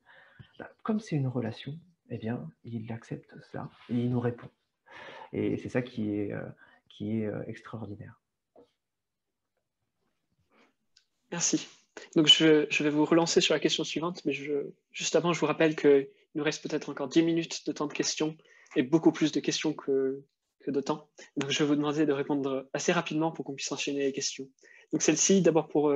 Comme c'est une relation, eh bien il accepte ça et il nous répond. Et c'est ça qui est extraordinaire. Merci. Donc, je vais vous relancer sur la question suivante, mais juste avant, je vous rappelle qu'il nous reste peut-être encore 10 minutes de temps de questions et beaucoup plus de questions que de temps. Donc, je vais vous demander de répondre assez rapidement pour qu'on puisse enchaîner les questions. Donc, celle-ci, d'abord pour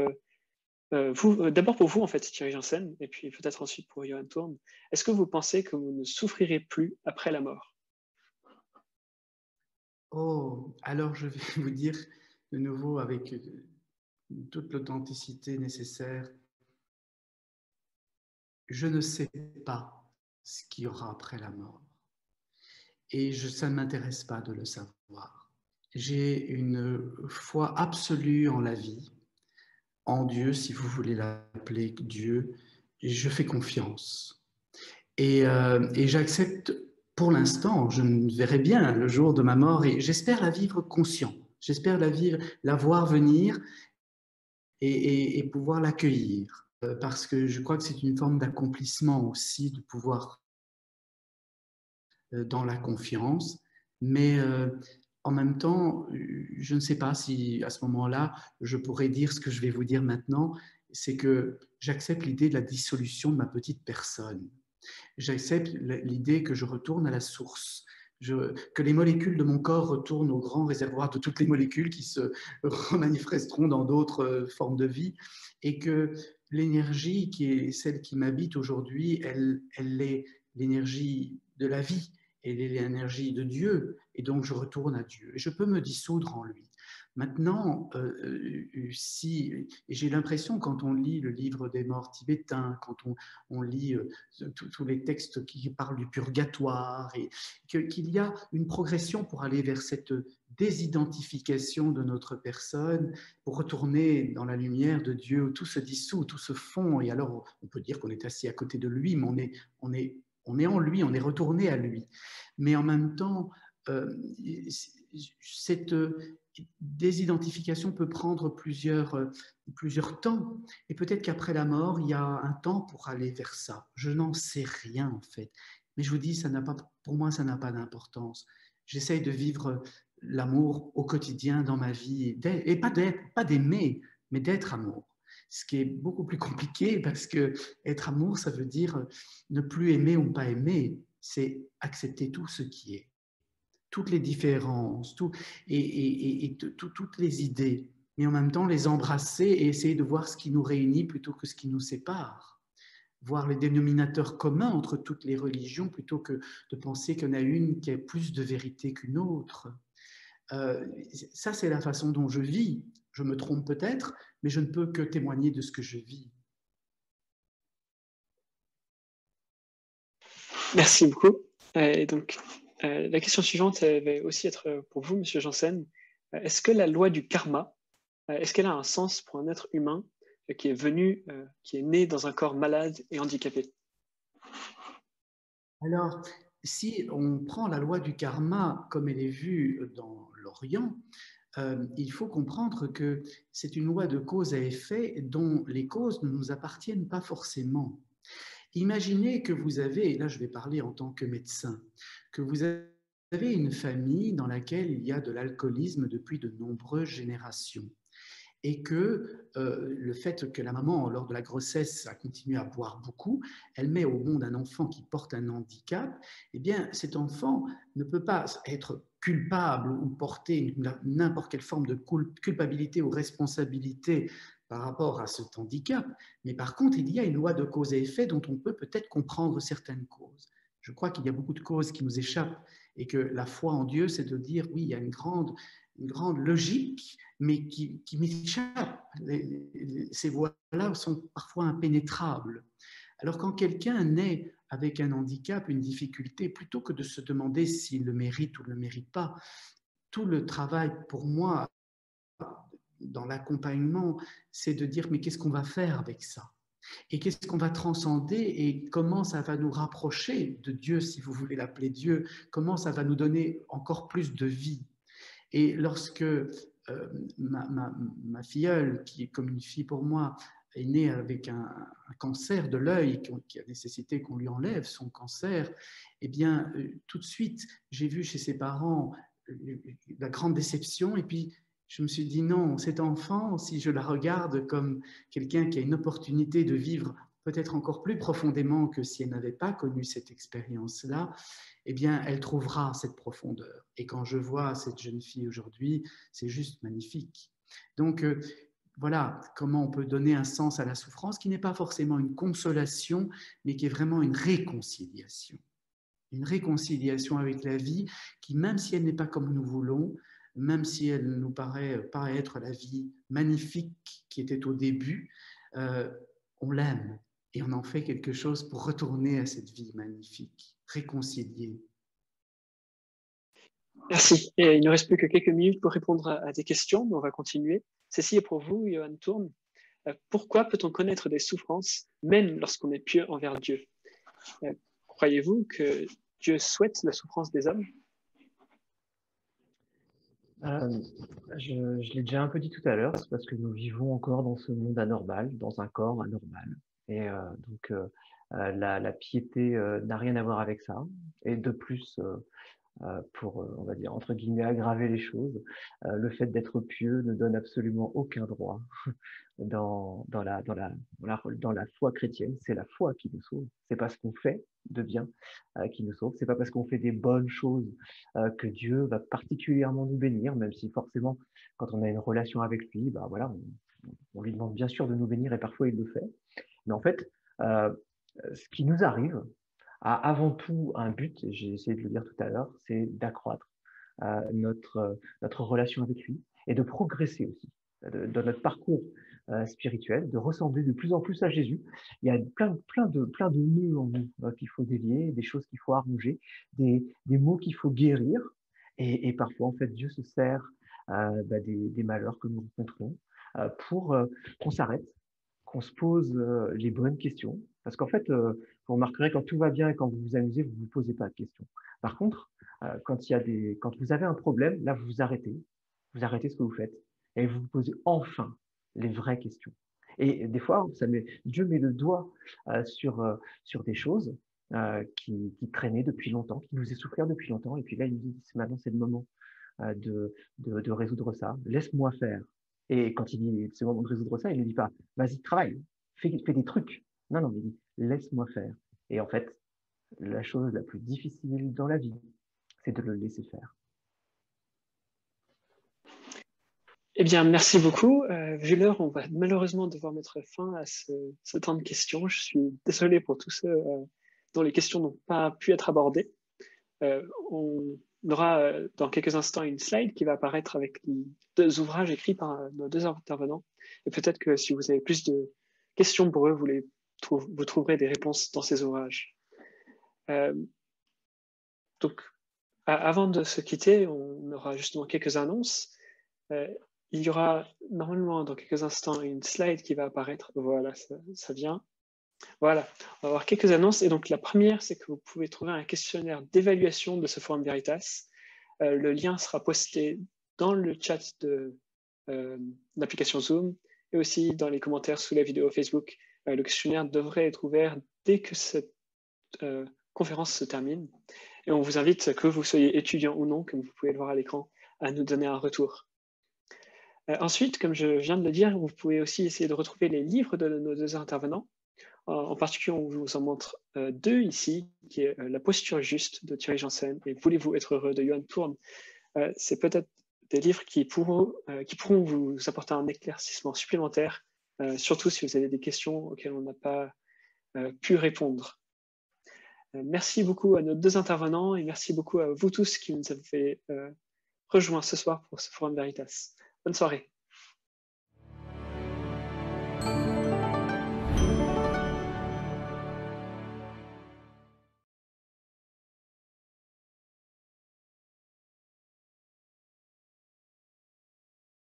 vous, en fait, Thierry Janssen, et puis peut-être ensuite pour Johan Thurn. Est-ce que vous pensez que vous ne souffrirez plus après la mort? Oh, alors je vais vous dire de nouveau avec toute l'authenticité nécessaire, je ne sais pas ce qu'il y aura après la mort. Et ça ne m'intéresse pas de le savoir. J'ai une foi absolue en la vie, en Dieu, si vous voulez l'appeler Dieu, et je fais confiance. Et j'accepte, pour l'instant, je me verrai bien le jour de ma mort, et j'espère la vivre conscient. J'espère la vivre, la voir venir et pouvoir l'accueillir. Parce que je crois que c'est une forme d'accomplissement aussi de pouvoir dans la confiance. Mais en même temps, je ne sais pas si à ce moment-là, je pourrais dire ce que je vais vous dire maintenant, c'est que j'accepte l'idée de la dissolution de ma petite personne. J'accepte l'idée que je retourne à la source, que les molécules de mon corps retournent au grand réservoir de toutes les molécules qui se manifesteront dans d'autres formes de vie, et que l'énergie qui est celle qui m'habite aujourd'hui, elle est l'énergie de la vie, elle est l'énergie de Dieu, et donc je retourne à Dieu. Et je peux me dissoudre en lui. Maintenant, si j'ai l'impression quand on lit le livre des morts tibétains, quand on lit tous les textes qui parlent du purgatoire, et qu'il y a une progression pour aller vers cette désidentification de notre personne, pour retourner dans la lumière de Dieu où tout se dissout, tout se fond, et alors on peut dire qu'on est assis à côté de lui, mais on est en lui, on est retourné à lui. Mais en même temps, cette désidentification peut prendre plusieurs temps. Et peut-être qu'après la mort, il y a un temps pour aller vers ça. Je n'en sais rien en fait. Mais je vous dis, pour moi, ça n'a pas d'importance. J'essaye de vivre l'amour au quotidien dans ma vie, et pas d'aimer, mais d'être amour. Ce qui est beaucoup plus compliqué parce que être amour, ça veut dire ne plus aimer ou pas aimer. C'est accepter tout ce qui est, toutes les différences, toutes les idées, mais en même temps les embrasser et essayer de voir ce qui nous réunit plutôt que ce qui nous sépare. Voir les dénominateurs communs entre toutes les religions plutôt que de penser qu'il y en a une qui a plus de vérité qu'une autre. Ça, c'est la façon dont je vis. Je me trompe peut-être, mais je ne peux que témoigner de ce que je vis. Merci beaucoup. Et donc, la question suivante va aussi être pour vous, Monsieur Janssen. Est-ce que la loi du karma, est-ce qu'elle a un sens pour un être humain qui est né dans un corps malade et handicapé? Alors, si on prend la loi du karma comme elle est vue dans l'Orient, il faut comprendre que c'est une loi de cause à effet dont les causes ne nous appartiennent pas forcément. Imaginez que vous avez, et là je vais parler en tant que médecin, que vous avez une famille dans laquelle il y a de l'alcoolisme depuis de nombreuses générations, et que le fait que la maman, lors de la grossesse, a continué à boire beaucoup, elle met au monde un enfant qui porte un handicap, eh bien cet enfant ne peut pas être culpable ou porter n'importe quelle forme de culpabilité ou responsabilité par rapport à cet handicap, mais par contre, il y a une loi de cause et effet dont on peut peut-être comprendre certaines causes. Je crois qu'il y a beaucoup de causes qui nous échappent et que la foi en Dieu, c'est de dire, oui, il y a une grande logique, mais qui m'échappe. Ces voies-là sont parfois impénétrables. Alors quand quelqu'un naît avec un handicap, une difficulté, plutôt que de se demander s'il le mérite ou ne le mérite pas, tout le travail pour moi dans l'accompagnement, c'est de dire mais qu'est-ce qu'on va faire avec ça? Et qu'est-ce qu'on va transcender et comment ça va nous rapprocher de Dieu, si vous voulez l'appeler Dieu, comment ça va nous donner encore plus de vie. Et lorsque ma filleule, qui est comme une fille pour moi, est née avec un cancer de l'œil qui a nécessité qu'on lui enlève son cancer, eh bien, tout de suite, j'ai vu chez ses parents la grande déception. Et puis, je me suis dit, non, cet enfant, si je la regarde comme quelqu'un qui a une opportunité de vivre peut-être encore plus profondément que si elle n'avait pas connu cette expérience-là, eh bien, elle trouvera cette profondeur. Et quand je vois cette jeune fille aujourd'hui, c'est juste magnifique. Donc, voilà comment on peut donner un sens à la souffrance qui n'est pas forcément une consolation, mais qui est vraiment une réconciliation. Une réconciliation avec la vie qui, même si elle n'est pas comme nous voulons, même si elle ne nous paraît pas être la vie magnifique qui était au début, on l'aime et on en fait quelque chose pour retourner à cette vie magnifique, réconciliée. Merci. Et il ne reste plus que quelques minutes pour répondre à des questions, mais on va continuer. Ceci est pour vous, Johan Tourne. Pourquoi peut-on connaître des souffrances, même lorsqu'on est pieux envers Dieu? Croyez-vous que Dieu souhaite la souffrance des hommes? Je l'ai déjà un peu dit tout à l'heure, c'est parce que nous vivons encore dans ce monde anormal, dans un corps anormal. Et donc, la piété n'a rien à voir avec ça. Et de plus, pour, on va dire, entre guillemets, aggraver les choses, le fait d'être pieux ne donne absolument aucun droit dans la foi chrétienne. C'est la foi qui nous sauve. C'est pas ce qu'on fait de bien qui nous sauve. C'est pas parce qu'on fait des bonnes choses que Dieu va particulièrement nous bénir, même si forcément, quand on a une relation avec lui, bah voilà, on lui demande bien sûr de nous bénir et parfois il le fait. Mais en fait, ce qui nous arrive a avant tout un but, j'ai essayé de le dire tout à l'heure, c'est d'accroître notre relation avec lui et de progresser aussi dans notre parcours spirituel, de ressembler de plus en plus à Jésus. Il y a plein de nœuds en nous qu'il faut délier, des choses qu'il faut arranger, des mots qu'il faut guérir. Et parfois, en fait, Dieu se sert des malheurs que nous rencontrons pour qu'on s'arrête, qu'on se pose les bonnes questions. Parce qu'en fait, vous remarquerez, quand tout va bien et quand vous vous amusez, vous ne vous posez pas de questions. Par contre, quand vous avez un problème, là, vous arrêtez ce que vous faites et vous vous posez enfin les vraies questions. Et des fois, Dieu met le doigt sur des choses qui traînaient depuis longtemps, qui nous essoufflaient depuis longtemps. Et puis là, il nous dit, maintenant, c'est le moment de résoudre ça. Laisse-moi faire. Et quand il dit c'est le moment de résoudre ça, il ne dit pas vas-y, travaille, fais des trucs. Non, non, il dit laisse-moi faire. Et en fait, la chose la plus difficile dans la vie, c'est de le laisser faire. Eh bien, merci beaucoup. Vu l'heure, on va malheureusement devoir mettre fin à ce temps de questions. Je suis désolé pour tous ceux dont les questions n'ont pas pu être abordées. On aura dans quelques instants une slide qui va apparaître avec les 2 ouvrages écrits par nos 2 intervenants. Et peut-être que si vous avez plus de questions pour eux, vous trouverez des réponses dans ces ouvrages. Donc, avant de se quitter, on aura justement quelques annonces. Il y aura normalement dans quelques instants une slide qui va apparaître. Voilà, ça vient. Voilà, on va avoir quelques annonces. Et donc la première, c'est que vous pouvez trouver un questionnaire d'évaluation de ce Forum Veritas. Le lien sera posté dans le chat de l'application Zoom et aussi dans les commentaires sous la vidéo Facebook. Le questionnaire devrait être ouvert dès que cette conférence se termine. Et on vous invite, que vous soyez étudiant ou non, comme vous pouvez le voir à l'écran, à nous donner un retour. Ensuite, comme je viens de le dire, vous pouvez aussi essayer de retrouver les livres de nos 2 intervenants. En particulier, on vous en montre 2 ici, qui est La posture juste de Thierry Janssen et Voulez-vous être heureux de Johan Tourne. C'est peut-être des livres qui pourront vous apporter un éclaircissement supplémentaire, surtout si vous avez des questions auxquelles on n'a pas pu répondre. Merci beaucoup à nos 2 intervenants et merci beaucoup à vous tous qui nous avez rejoints ce soir pour ce Forum Veritas. Bonne soirée.